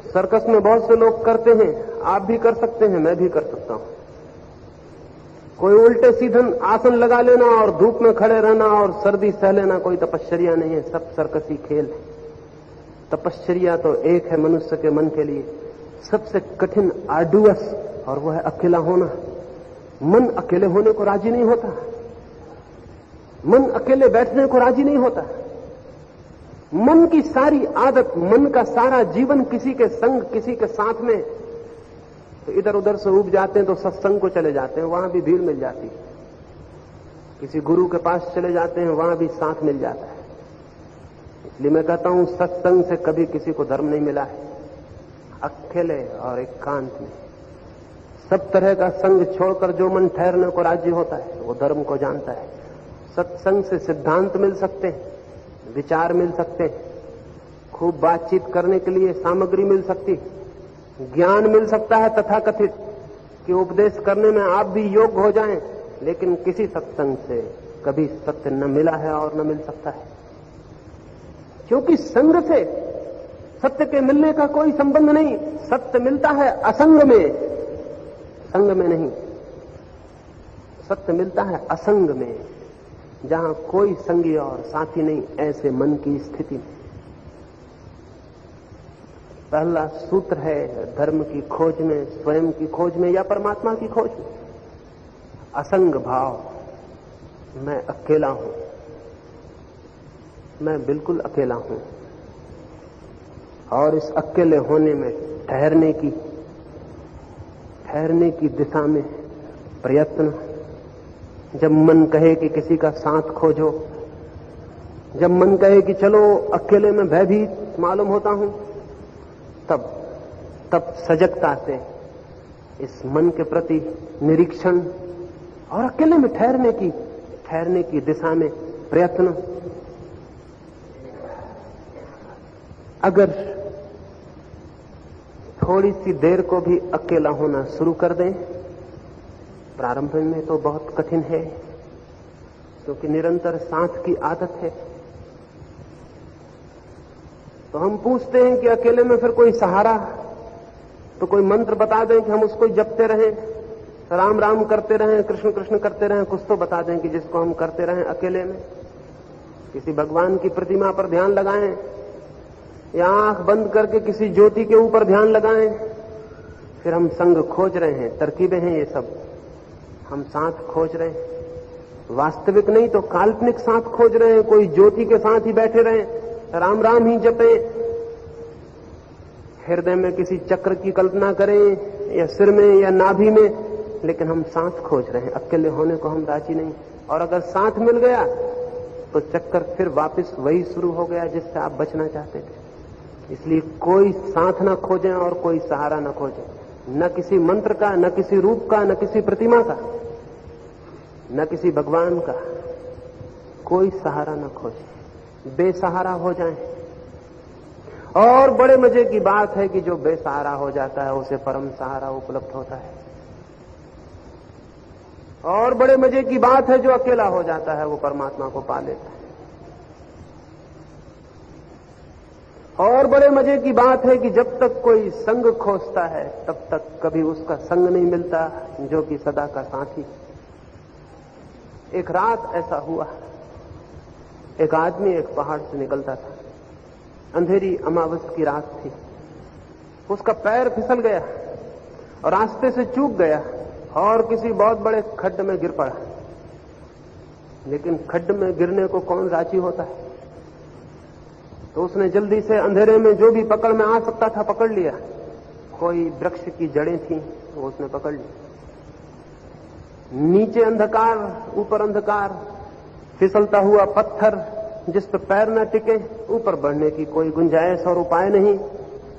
सर्कस में बहुत से लोग करते हैं, आप भी कर सकते हैं, मैं भी कर सकता हूं। कोई उल्टे सीधन आसन लगा लेना और धूप में खड़े रहना और सर्दी सह लेना कोई तपश्चर्या नहीं है, सब सर्कसी खेल है। तपश्चर्या तो एक है मनुष्य के मन के लिए सबसे कठिन, आर्डुअस, और वह है अकेला होना। मन अकेले होने को राजी नहीं होता, मन अकेले बैठने को राजी नहीं होता। मन की सारी आदत, मन का सारा जीवन किसी के संग, किसी के साथ में। तो इधर उधर से उब जाते हैं तो सत्संग को चले जाते हैं, वहां भी भीड़ मिल जाती है। किसी गुरु के पास चले जाते हैं, वहां भी साथ मिल जाता है। इसलिए मैं कहता हूं सत्संग से कभी किसी को धर्म नहीं मिला है। अकेले और एकांत में सब तरह का संग छोड़कर जो मन ठहरने को राजी होता है वो धर्म को जानता है। सत्संग से सिद्धांत मिल सकते हैं, विचार मिल सकते हैं, खूब बातचीत करने के लिए सामग्री मिल सकती, ज्ञान मिल सकता है तथाकथित कि उपदेश करने में आप भी योग्य हो जाएं। लेकिन किसी सत्संग से कभी सत्य न मिला है और न मिल सकता है, क्योंकि संग से सत्य के मिलने का कोई संबंध नहीं। सत्य मिलता है असंग में, संग में नहीं। सत्य मिलता है असंग में, जहां कोई संगी और साथी नहीं, ऐसे मन की स्थिति में। पहला सूत्र है धर्म की खोज में, स्वयं की खोज में या परमात्मा की खोज में, असंग भाव। मैं अकेला हूं, मैं बिल्कुल अकेला हूं, और इस अकेले होने में ठहरने की दिशा में प्रयत्न। जब मन कहे कि किसी का साथ खोजो, जब मन कहे कि चलो अकेले में भयभीत मालूम होता हूं, तब सजगता से इस मन के प्रति निरीक्षण और अकेले में ठहरने की दिशा में प्रयत्न। अगर थोड़ी सी देर को भी अकेला होना शुरू कर दें, प्रारंभ में तो बहुत कठिन है क्योंकि निरंतर साथ की आदत है, तो हम पूछते हैं कि अकेले में फिर कोई सहारा, तो कोई मंत्र बता दें कि हम उसको जपते रहें, राम राम करते रहें, कृष्ण कृष्ण करते रहें, कुछ तो बता दें कि जिसको हम करते रहें अकेले में। किसी भगवान की प्रतिमा पर ध्यान लगाएं या आंख बंद करके किसी ज्योति के ऊपर ध्यान लगाएं। फिर हम संग खोज रहे हैं, तरकीबें हैं ये सब, हम साथ खोज रहे हैं, वास्तविक नहीं तो काल्पनिक साथ खोज रहे हैं। कोई ज्योति के साथ ही बैठे रहें, राम राम ही जपें, हृदय में किसी चक्र की कल्पना करें या सिर में या नाभि में, लेकिन हम साथ खोज रहे हैं, अकेले होने को हम राजी नहीं। और अगर साथ मिल गया तो चक्कर फिर वापस वही शुरू हो गया जिससे आप बचना चाहते थे। इसलिए कोई साथ न खोजें और कोई सहारा न खोजें, न किसी मंत्र का, न किसी रूप का, न किसी प्रतिमा का, न किसी भगवान का, कोई सहारा न खोजें, बेसहारा हो जाएं। और बड़े मजे की बात है कि जो बेसहारा हो जाता है उसे परम सहारा उपलब्ध होता है। और बड़े मजे की बात है जो अकेला हो जाता है वो परमात्मा को पा लेता है। और बड़े मजे की बात है कि जब तक कोई संग खोजता है तब तक कभी उसका संग नहीं मिलता जो कि सदा का साथी। एक रात ऐसा हुआ, एक आदमी एक पहाड़ से निकलता था, अंधेरी अमावस की रात थी, उसका पैर फिसल गया और रास्ते से चूक गया और किसी बहुत बड़े खड्ड में गिर पड़ा। लेकिन खड्ड में गिरने को कौन राजी होता है, तो उसने जल्दी से अंधेरे में जो भी पकड़ में आ सकता था पकड़ लिया। कोई वृक्ष की जड़ें थीं वो उसने पकड़ ली। नीचे अंधकार, ऊपर अंधकार, फिसलता हुआ पत्थर जिस पर पैर न टिके, ऊपर बढ़ने की कोई गुंजाइश और उपाय नहीं,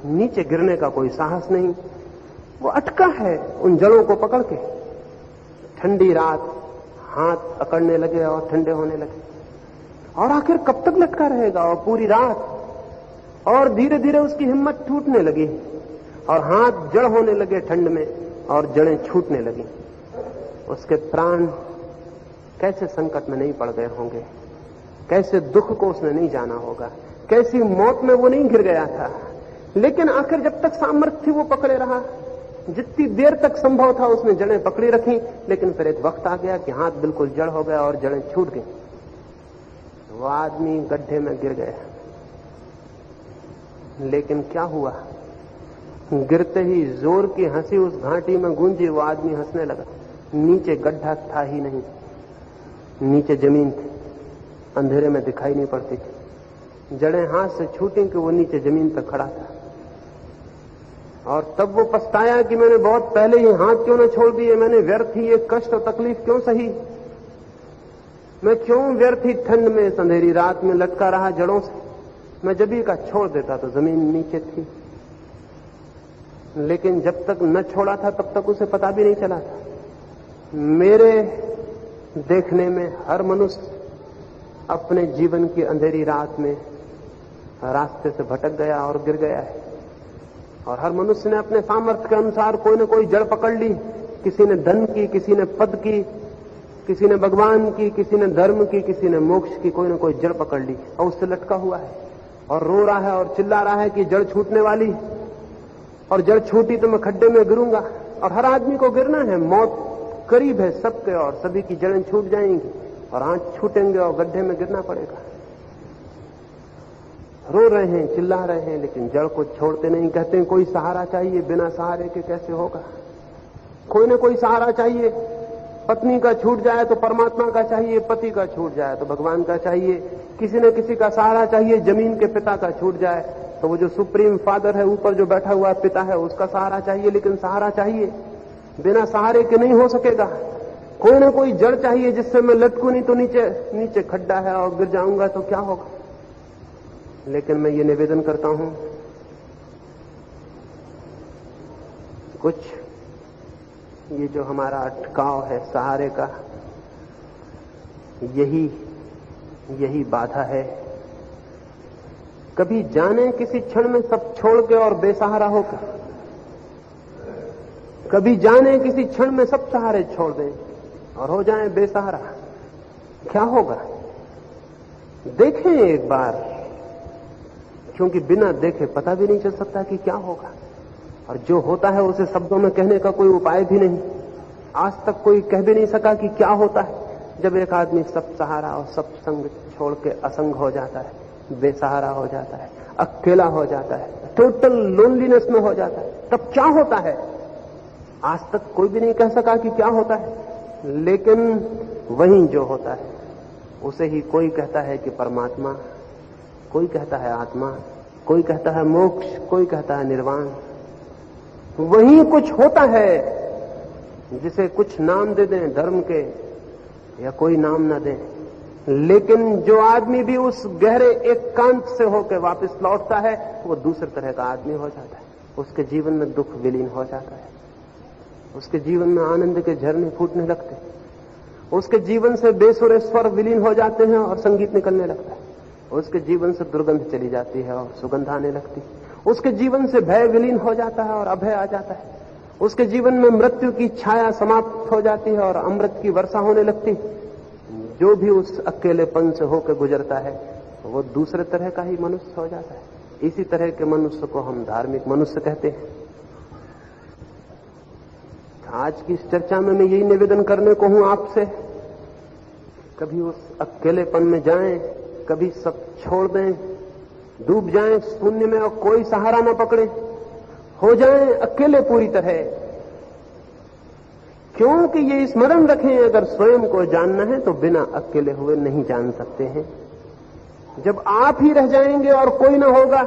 नीचे गिरने का कोई साहस नहीं। वो अटका है उन जड़ों को पकड़ के। ठंडी रात, हाथ अकड़ने लगे और ठंडे होने लगे, और आखिर कब तक लटका रहेगा, और पूरी रात। और धीरे धीरे उसकी हिम्मत टूटने लगी और हाथ जड़ होने लगे ठंड में और जड़ें छूटने लगी। उसके प्राण कैसे संकट में नहीं पड़ गए होंगे, कैसे दुख को उसने नहीं जाना होगा, कैसी मौत में वो नहीं गिर गया था। लेकिन आखिर जब तक सामर्थ्य थी वो पकड़े रहा, जितनी देर तक संभव था उसने जड़ें पकड़ी रखी। लेकिन फिर एक वक्त आ गया कि हाथ बिल्कुल जड़ हो गया और जड़ें छूट गई। वो आदमी गड्ढे में गिर गया। लेकिन क्या हुआ, गिरते ही जोर की हंसी उस घाटी में गूंजी। वो आदमी हंसने लगा। नीचे गड्ढा था ही नहीं, नीचे जमीन थी, अंधेरे में दिखाई नहीं पड़ती थी। जड़ें हाथ से छूटी कि वो नीचे जमीन पर खड़ा था। और तब वो पछताया कि मैंने बहुत पहले ही हाथ क्यों न छोड़ दिए, मैंने व्यर्थ ही ये कष्ट और तकलीफ क्यों सही, मैं क्यों व्यर्थ ही ठंड में इस अंधेरी रात में लटका रहा जड़ों से। मैं जब ही का छोड़ देता तो जमीन नीचे थी। लेकिन जब तक न छोड़ा था तब तक उसे पता भी नहीं चला था। मेरे देखने में हर मनुष्य अपने जीवन की अंधेरी रात में रास्ते से भटक गया और गिर गया है। और हर मनुष्य ने अपने सामर्थ्य के अनुसार कोई न कोई जड़ पकड़ ली। किसी ने धन की, किसी ने पद की, किसी ने भगवान की, किसी ने धर्म की, किसी ने मोक्ष की, कोई न कोई जड़ पकड़ ली और उससे लटका हुआ है और रो रहा है और चिल्ला रहा है कि जड़ छूटने वाली, और जड़ छूटी तो मैं खड्डे में गिरूंगा। और हर आदमी को गिरना है, मौत करीब है सबके, और सभी की जड़ें छूट जाएंगी और हाथ छूटेंगे और गड्ढे में गिरना पड़ेगा। रो रहे हैं, चिल्ला रहे हैं, लेकिन जड़ को छोड़ते नहीं। कहते हैं कोई सहारा चाहिए, बिना सहारे के कैसे होगा, कोई न कोई सहारा चाहिए। पत्नी का छूट जाए तो परमात्मा का चाहिए, पति का छूट जाए तो भगवान का चाहिए, किसी न किसी का सहारा चाहिए। जमीन के पिता का छूट जाए तो वो जो सुप्रीम फादर है, ऊपर जो बैठा हुआ पिता है, उसका सहारा चाहिए। लेकिन सहारा चाहिए, बिना सहारे के नहीं हो सकेगा। कोई ना कोई जड़ चाहिए जिससे मैं लटकूं, नहीं तो नीचे खड्डा है और गिर जाऊंगा तो क्या होगा। लेकिन मैं ये निवेदन करता हूं, कुछ ये जो हमारा अटकाव है सहारे का, यही बाधा है। कभी जाने किसी क्षण में सब छोड़ के और बेसहारा होकर, कभी जाने किसी क्षण में सब सहारे छोड़ दें और हो जाएं बेसहारा। क्या होगा? देखें एक बार, क्योंकि बिना देखे पता भी नहीं चल सकता कि क्या होगा। और जो होता है उसे शब्दों में कहने का कोई उपाय भी नहीं। आज तक कोई कह भी नहीं सका कि क्या होता है जब एक आदमी सब सहारा और सब संग छोड़ के असंग हो जाता है, बेसहारा हो जाता है, अकेला हो जाता है, टोटल लोनलीनेस में हो जाता है। तब क्या होता है? आज तक कोई भी नहीं कह सका कि क्या होता है। लेकिन वही जो होता है उसे ही कोई कहता है कि परमात्मा, कोई कहता है आत्मा, कोई कहता है मोक्ष, कोई कहता है निर्वाण। वही कुछ होता है जिसे कुछ नाम दे दें धर्म के या कोई नाम ना दें। लेकिन जो आदमी भी उस गहरे एकांत से होकर वापस लौटता है वो दूसरे तरह का आदमी हो जाता है। उसके जीवन में दुख विलीन हो जाता है, उसके जीवन में आनंद के झरने फूटने लगते हैं, उसके जीवन से बेसुरे स्वर विलीन हो जाते हैं और संगीत निकलने लगता है, उसके जीवन से दुर्गंध चली जाती है और सुगंध आने लगती है, उसके जीवन से भय विलीन हो जाता है और अभय आ जाता है, उसके जीवन में मृत्यु की छाया समाप्त हो जाती है और अमृत की वर्षा होने लगती है। जो भी उस अकेलेपन से होकर गुजरता है वो दूसरे तरह का ही मनुष्य हो जाता है। इसी तरह के मनुष्य को हम धार्मिक मनुष्य कहते हैं। आज की इस चर्चा में मैं यही निवेदन करने को हूं आपसे, कभी उस अकेलेपन में जाएं, कभी सब छोड़ दें, डूब जाएं शून्य में और कोई सहारा न पकड़े, हो जाएं अकेले पूरी तरह। क्योंकि ये स्मरण रखें, अगर स्वयं को जानना है तो बिना अकेले हुए नहीं जान सकते हैं। जब आप ही रह जाएंगे और कोई ना होगा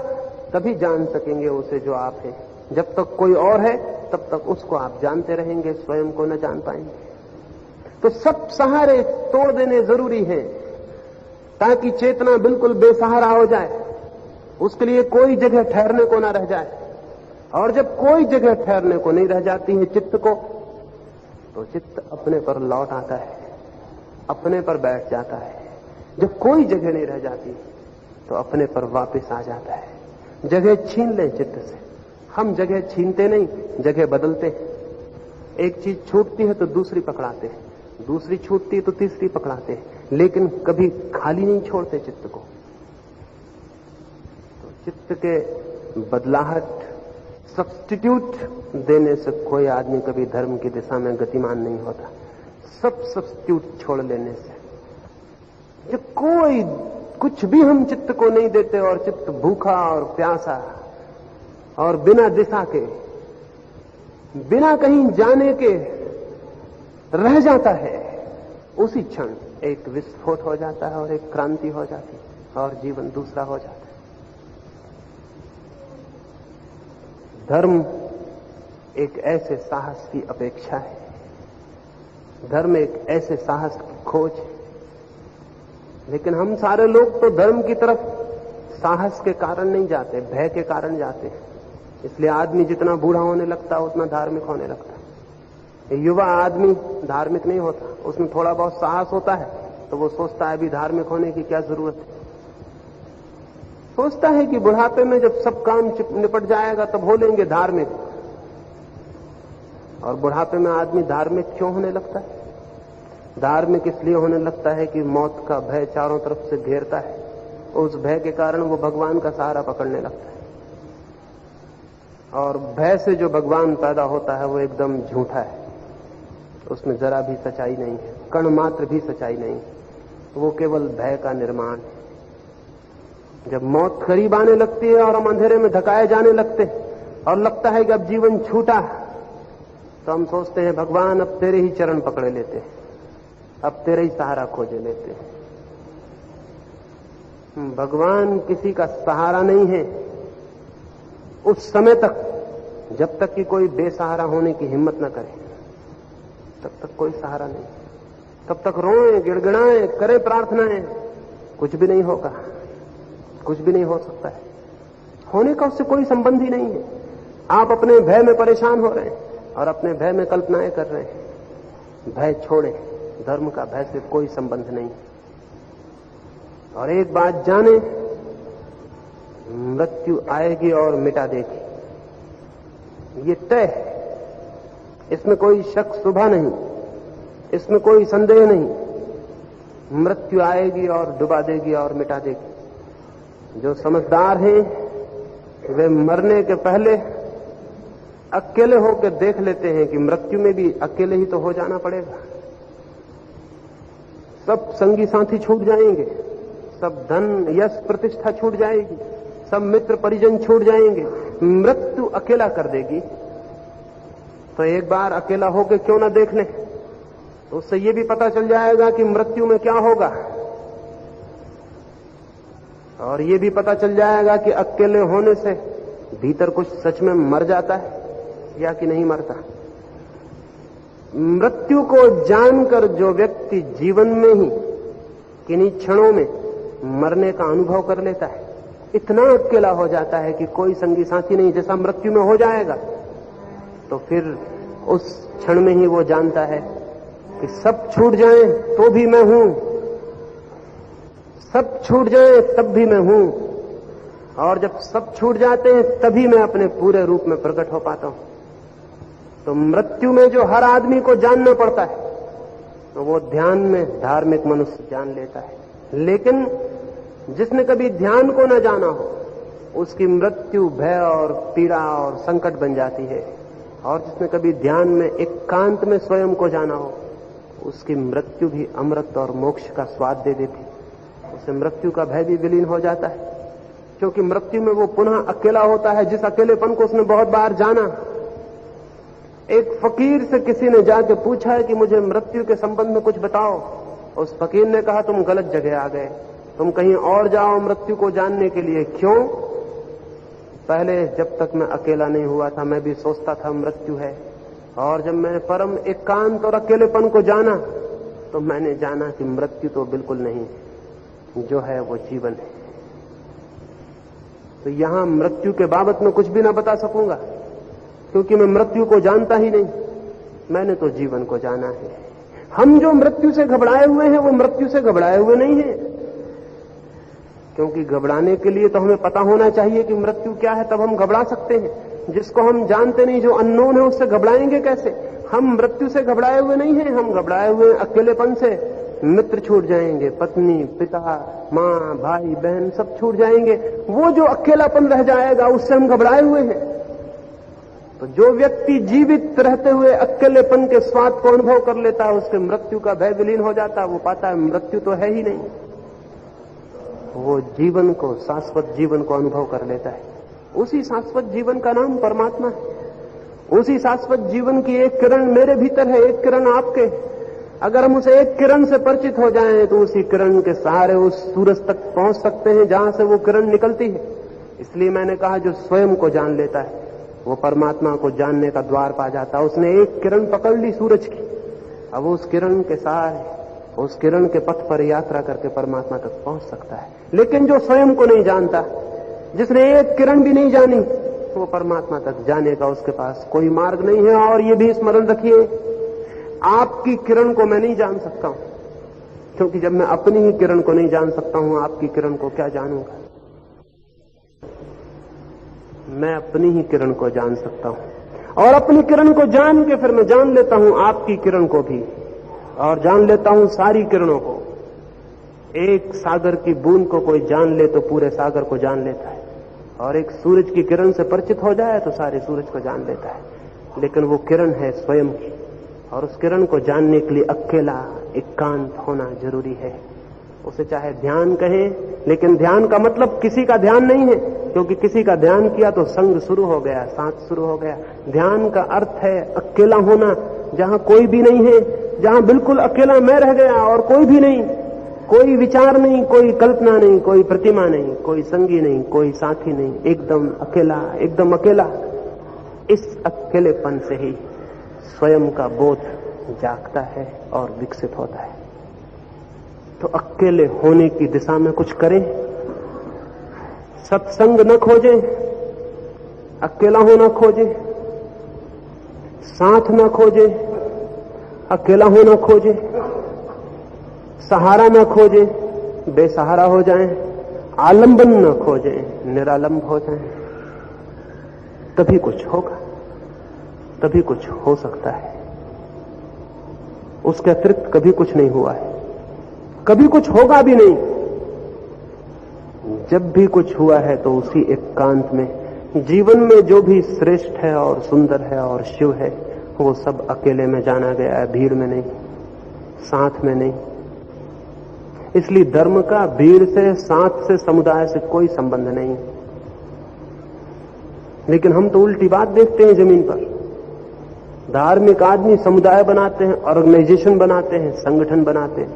तभी जान सकेंगे उसे जो आप हैं। जब तक कोई और है तब तक उसको आप जानते रहेंगे, स्वयं को न जान पाएंगे। तो सब सहारे तोड़ देने जरूरी हैं ताकि चेतना बिल्कुल बेसहारा हो जाए। उसके लिए कोई जगह ठहरने को ना रह जाए। और जब कोई जगह ठहरने को नहीं रह जाती है चित्त को, तो चित्त अपने पर लौट आता है, अपने पर बैठ जाता है। जब कोई जगह नहीं रह जाती तो अपने पर वापस आ जाता है। जगह छीन लें चित्त से। हम जगह छीनते नहीं, जगह बदलते हैं। एक चीज छूटती है तो दूसरी पकड़ाते हैं, दूसरी छूटती है तो तीसरी पकड़ाते हैं, लेकिन कभी खाली नहीं छोड़ते चित्त को। तो चित्त के बदलाहट, सब्स्टिट्यूट देने से कोई आदमी कभी धर्म की दिशा में गतिमान नहीं होता। सब सब्स्टिट्यूट छोड़ लेने से, जब कोई कुछ भी हम चित्त को नहीं देते और चित्त भूखा और प्यासा और बिना दिशा के, बिना कहीं जाने के रह जाता है, उसी क्षण एक विस्फोट हो जाता है और एक क्रांति हो जाती है और जीवन दूसरा हो जाता है। धर्म एक ऐसे साहस की अपेक्षा है, धर्म एक ऐसे साहस की खोज है। लेकिन हम सारे लोग तो धर्म की तरफ साहस के कारण नहीं जाते, भय के कारण जाते हैं। इसलिए आदमी जितना बूढ़ा होने लगता है उतना धार्मिक होने लगता है। युवा आदमी धार्मिक नहीं होता, उसमें थोड़ा बहुत साहस होता है तो वो सोचता है अभी धार्मिक होने की क्या जरूरत है। सोचता है कि बुढ़ापे में जब सब काम निपट जाएगा तब हो लेंगे धार्मिक। और बुढ़ापे में आदमी धार्मिक क्यों होने लगता है? धार्मिक इसलिए होने लगता है कि मौत का भय चारों तरफ से घेरता है। उस भय के कारण वो भगवान का सहारा पकड़ने लगता है। और भय से जो भगवान पैदा होता है वो एकदम झूठा है, उसमें जरा भी सच्चाई नहीं है, कण मात्र भी सच्चाई नहीं, वो केवल भय का निर्माण है। जब मौत करीब आने लगती है और हम अंधेरे में धकाए जाने लगते और लगता है कि अब जीवन छूटा, तो हम सोचते हैं भगवान अब तेरे ही चरण पकड़े लेते हैं, अब तेरे ही सहारा खोजे लेते हैं। भगवान किसी का सहारा नहीं है उस समय तक, जब तक कि कोई बेसहारा होने की हिम्मत न करे, तब तक कोई सहारा नहीं। तब तक रोएं, गिड़गिड़ाएं, करें प्रार्थनाएं, कुछ भी नहीं होगा, कुछ भी नहीं हो सकता है। होने का उससे कोई संबंध ही नहीं है। आप अपने भय में परेशान हो रहे हैं, और अपने भय में कल्पनाएं कर रहे हैं। भय छोड़े, धर्म का भय से कोई संबंध नहीं। और एक बात जाने, मृत्यु आएगी और मिटा देगी, ये तय है। इसमें कोई शक शुबा नहीं, इसमें कोई संदेह नहीं। मृत्यु आएगी और डुबा देगी और मिटा देगी। जो समझदार हैं वे मरने के पहले अकेले होकर देख लेते हैं कि मृत्यु में भी अकेले ही तो हो जाना पड़ेगा। सब संगी साथी छूट जाएंगे, सब धन यश प्रतिष्ठा छूट जाएगी, सब मित्र परिजन छूट जाएंगे, मृत्यु अकेला कर देगी। तो एक बार अकेला होकर क्यों ना देख लें, तो उससे यह भी पता चल जाएगा कि मृत्यु में क्या होगा, और यह भी पता चल जाएगा कि अकेले होने से भीतर कुछ सच में मर जाता है या कि नहीं मरता। मृत्यु को जानकर जो व्यक्ति जीवन में ही किन्हीं क्षणों में मरने का अनुभव कर लेता है, इतना अकेला हो जाता है कि कोई संगी साथी नहीं, जैसा मृत्यु में हो जाएगा, तो फिर उस क्षण में ही वो जानता है कि सब छूट जाए तो भी मैं हूं, सब छूट जाए तब भी मैं हूं, और जब सब छूट जाते हैं तभी मैं अपने पूरे रूप में प्रकट हो पाता हूं। तो मृत्यु में जो हर आदमी को जानना पड़ता है, तो वो ध्यान में धार्मिक मनुष्य जान लेता है। लेकिन जिसने कभी ध्यान को न जाना हो, उसकी मृत्यु भय और पीड़ा और संकट बन जाती है। और जिसने कभी ध्यान में एकांत में स्वयं को जाना हो, उसकी मृत्यु भी अमृत और मोक्ष का स्वाद दे देती। उसे मृत्यु का भय भी विलीन हो जाता है, क्योंकि मृत्यु में वो पुनः अकेला होता है, जिस अकेलेपन को उसने बहुत बार जाना। एक फकीर से किसी ने जाके पूछा है कि मुझे मृत्यु के संबंध में कुछ बताओ। उस फकीर ने कहा, तुम गलत जगह आ गए, तुम कहीं और जाओ मृत्यु को जानने के लिए। क्यों? पहले जब तक मैं अकेला नहीं हुआ था, मैं भी सोचता था मृत्यु है, और जब मैंने परम एकांत और अकेलेपन को जाना, तो मैंने जाना कि मृत्यु तो बिल्कुल नहीं है, जो है वो जीवन है। तो यहां मृत्यु के बाबत में कुछ भी ना बता सकूंगा, क्योंकि मैं मृत्यु को जानता ही नहीं, मैंने तो जीवन को जाना है। हम जो मृत्यु से घबराए हुए हैं, वो मृत्यु से घबराए हुए नहीं हैं, क्योंकि घबराने के लिए तो हमें पता होना चाहिए कि मृत्यु क्या है, तब हम घबरा सकते हैं। जिसको हम जानते नहीं, जो अननोन है, उससे घबराएंगे कैसे? हम मृत्यु से घबराए हुए नहीं हैं, हम घबराए हुए अकेलेपन से। मित्र छूट जाएंगे, पत्नी, पिता, माँ, भाई, बहन सब छूट जाएंगे, वो जो अकेलापन रह जाएगा उससे हम घबराए हुए हैं। तो जो व्यक्ति जीवित रहते हुए अकेलेपन के स्वाद को अनुभव कर लेता है, उसके मृत्यु का भय विलीन हो जाता है। वो पाता है मृत्यु तो है ही नहीं, वो जीवन को, शाश्वत जीवन को अनुभव कर लेता है। उसी शाश्वत जीवन का नाम परमात्मा है। उसी शाश्वत जीवन की एक किरण मेरे भीतर है, एक किरण आपके। अगर हम उसे एक किरण से परिचित हो जाएं, तो उसी किरण के सहारे उस सूरज तक पहुंच सकते हैं जहां से वो किरण निकलती है। इसलिए मैंने कहा, जो स्वयं को जान लेता है वो परमात्मा को जानने का द्वार पा जाता है। उसने एक किरण पकड़ ली सूरज की, अब उस किरण के सहारे, उस किरण के पथ पर यात्रा करके परमात्मा तक पहुंच सकता है। लेकिन जो स्वयं को नहीं जानता, जिसने एक किरण भी नहीं जानी, वो परमात्मा तक जाने का उसके पास कोई मार्ग नहीं है। और ये भी स्मरण रखिए, आपकी किरण को मैं नहीं जान सकता हूं, क्योंकि जब मैं अपनी ही किरण को नहीं जान सकता हूं, आपकी किरण को क्या जानूंगा? मैं अपनी ही किरण को जान सकता हूं, और अपनी किरण को जान के फिर मैं जान लेता हूं आपकी किरण को भी, और जान लेता हूं सारी किरणों को। एक सागर की बूंद को कोई जान ले तो पूरे सागर को जान लेता है, और एक सूरज की किरण से परिचित हो जाए तो सारे सूरज को जान लेता है। लेकिन वो किरण है स्वयं की, और उस किरण को जानने के लिए अकेला एकांत होना जरूरी है। उसे चाहे ध्यान कहें, लेकिन ध्यान का मतलब किसी का ध्यान नहीं है, क्योंकि किसी का ध्यान किया तो संग शुरू हो गया, साथ शुरू हो गया। ध्यान का अर्थ है अकेला होना, जहां कोई भी नहीं है, जहां बिल्कुल अकेला मैं रह गया और कोई भी नहीं, कोई विचार नहीं, कोई कल्पना नहीं, कोई प्रतिमा नहीं, कोई संगी नहीं, कोई साथी नहीं, एकदम अकेला, एकदम अकेला। इस अकेलेपन से ही स्वयं का बोध जागता है और विकसित होता है। तो अकेले होने की दिशा में कुछ करें, सत्संग न खोजें, अकेला होना खोजें, साथ न खोजे, अकेला होना खोजे, सहारा न खोजे, बेसहारा हो जाएं, आलंबन न खोजे, निरालंब हो जाएं, तभी कुछ होगा, तभी कुछ हो सकता है। उसके अतिरिक्त कभी कुछ नहीं हुआ है, कभी कुछ होगा भी नहीं। जब भी कुछ हुआ है तो उसी एकांत में। जीवन में जो भी श्रेष्ठ है और सुंदर है और शिव है, वो सब अकेले में जाना गया है, भीड़ में नहीं, साथ में नहीं। इसलिए धर्म का भीड़ से, साथ से, समुदाय से कोई संबंध नहीं। लेकिन हम तो उल्टी बात देखते हैं जमीन पर। धार्मिक आदमी समुदाय बनाते हैं, ऑर्गेनाइजेशन बनाते हैं, संगठन बनाते हैं,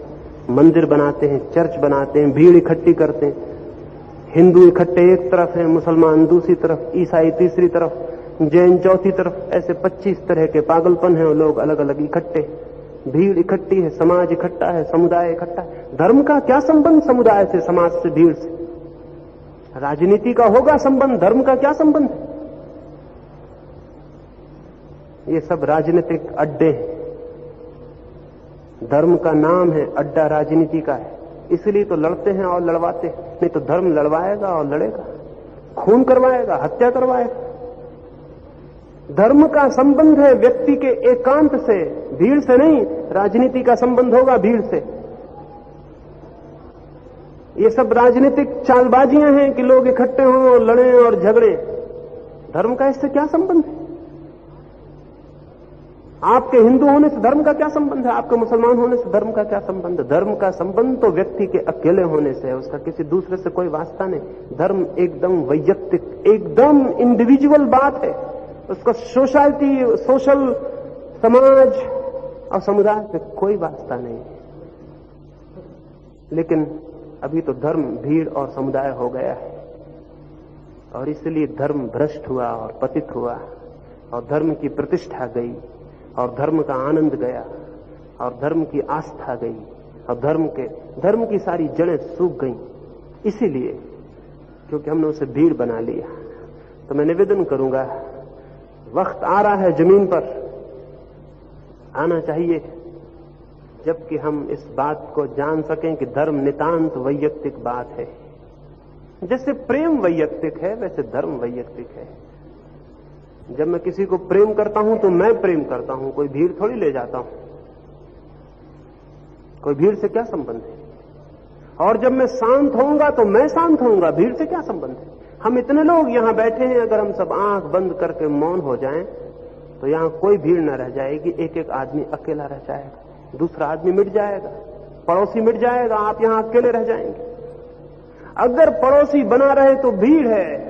मंदिर बनाते हैं, चर्च बनाते हैं, भीड़ इकट्ठी करते हैं। हिंदू इकट्ठे एक तरफ है, मुसलमान दूसरी तरफ, ईसाई तीसरी तरफ, जैन चौथी तरफ। ऐसे 25 तरह के पागलपन है, लोग अलग अलग इकट्ठे, भीड़ इकट्ठी है, समाज इकट्ठा है, समुदाय इकट्ठा है। धर्म का क्या संबंध समुदाय से, समाज से, भीड़ से? राजनीति का होगा संबंध, धर्म का क्या संबंध है? ये सब राजनीतिक अड्डे हैं। धर्म का नाम है, अड्डा राजनीति का है। इसलिए तो लड़ते हैं और लड़वाते हैं। नहीं तो धर्म लड़वाएगा और लड़ेगा, खून करवाएगा, हत्या करवाएगा। धर्म का संबंध है व्यक्ति के एकांत से, भीड़ से नहीं। राजनीति का संबंध होगा भीड़ से। ये सब राजनीतिक चालबाजियां हैं कि लोग इकट्ठे हों और लड़ें और झगड़ें। धर्म का इससे क्या संबंध है? आपके हिंदू होने से धर्म का क्या संबंध है? आपके मुसलमान होने से धर्म का क्या संबंध है? धर्म का संबंध तो व्यक्ति के अकेले होने से है, उसका किसी दूसरे से कोई वास्ता नहीं। धर्म एकदम वैयक्तिक, एकदम इंडिविजुअल बात है। उसका सोसाइटी, सोशल, समाज और समुदाय से कोई वास्ता नहीं है। लेकिन अभी तो धर्म भीड़ और समुदाय हो गया है, और इसलिए धर्म भ्रष्ट हुआ और पतित हुआ, और धर्म की प्रतिष्ठा गई, और धर्म का आनंद गया, और धर्म की आस्था गई, और धर्म की सारी जड़ें सूख गईं। इसीलिए क्योंकि हमने उसे भीड़ बना लिया। तो मैं निवेदन करूंगा, वक्त आ रहा है, जमीन पर आना चाहिए, जबकि हम इस बात को जान सकें कि धर्म नितांत वैयक्तिक बात है। जैसे प्रेम वैयक्तिक है, वैसे धर्म वैयक्तिक है। जब मैं किसी को प्रेम करता हूं तो मैं प्रेम करता हूं, कोई भीड़ थोड़ी ले जाता हूं। कोई भीड़ से क्या संबंध है? और जब मैं शांत होऊंगा तो मैं शांत होऊंगा, भीड़ से क्या संबंध है? हम इतने लोग यहां बैठे हैं, अगर हम सब आंख बंद करके मौन हो जाएं तो यहां कोई भीड़ न रह जाएगी। एक एक आदमी अकेला रह जाएगा, दूसरा आदमी मिट जाएगा, पड़ोसी मिट जाएगा, आप यहां अकेले रह जाएंगे। अगर पड़ोसी बना रहे तो भीड़ है,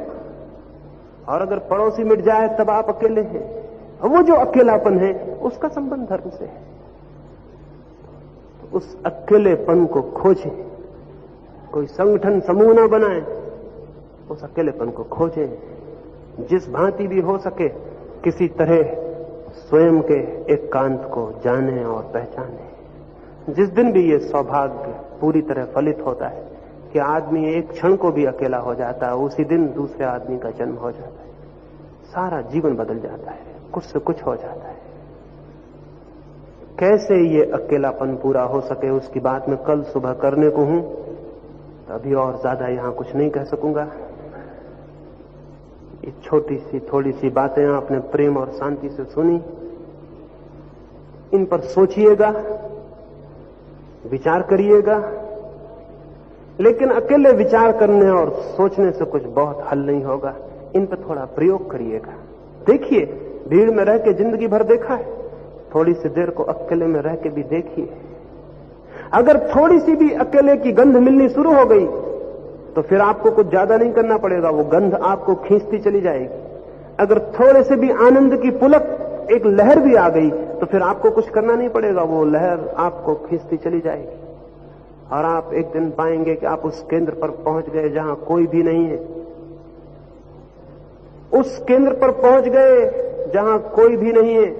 और अगर पड़ोसी मिट जाए तब आप अकेले हैं। वो जो अकेलापन है उसका संबंध धर्म से है। तो उस अकेलेपन को खोजें, कोई संगठन समूह ना बनाए, उस अकेलेपन को खोजें। जिस भांति भी हो सके किसी तरह स्वयं के एकांत को जाने और पहचाने। जिस दिन भी ये सौभाग्य पूरी तरह फलित होता है कि आदमी एक क्षण को भी अकेला हो जाता है, उसी दिन दूसरे आदमी का जन्म हो जाता है, सारा जीवन बदल जाता है, कुछ से कुछ हो जाता है। कैसे ये अकेलापन पूरा हो सके उसकी बात मैं कल सुबह करने को हूं, तो अभी और ज्यादा यहां कुछ नहीं कह सकूंगा। ये छोटी सी थोड़ी सी बातें आपने प्रेम और शांति से सुनी, इन पर सोचिएगा, विचार करिएगा। लेकिन अकेले विचार करने और सोचने से कुछ बहुत हल नहीं होगा। इन पर थोड़ा प्रयोग करिएगा। देखिए, भीड़ में रह के जिंदगी भर देखा है, थोड़ी सी देर को अकेले में रह के भी देखिए। अगर थोड़ी सी भी अकेले की गंध मिलनी शुरू हो गई तो फिर आपको कुछ ज्यादा नहीं करना पड़ेगा, वो गंध आपको खींचती चली जाएगी। अगर थोड़े से भी आनंद की पुलक, एक लहर भी आ गई तो फिर आपको कुछ करना नहीं पड़ेगा, वो लहर आपको खींचती चली जाएगी। और आप एक दिन पाएंगे कि आप उस केंद्र पर पहुंच गए जहां कोई भी नहीं है। उस केंद्र पर पहुंच गए जहां कोई भी नहीं है।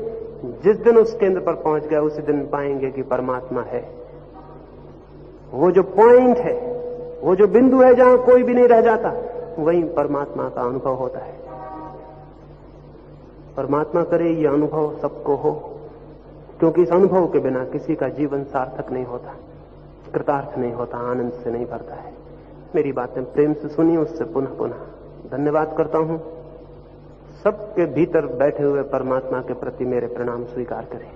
जिस दिन उस केंद्र पर पहुंच गए उसी दिन पाएंगे कि परमात्मा है। वो जो पॉइंट है, वो जो बिंदु है जहां कोई भी नहीं रह जाता, वहीं परमात्मा का अनुभव होता है। परमात्मा करे ये अनुभव सबको हो, क्योंकि इस अनुभव के बिना किसी का जीवन सार्थक नहीं होता, कृतार्थ नहीं होता, आनंद से नहीं भरता है। मेरी बातें प्रेम से सुनिए, उससे पुनः पुनः धन्यवाद करता हूं। सबके भीतर बैठे हुए परमात्मा के प्रति मेरे प्रणाम स्वीकार करें।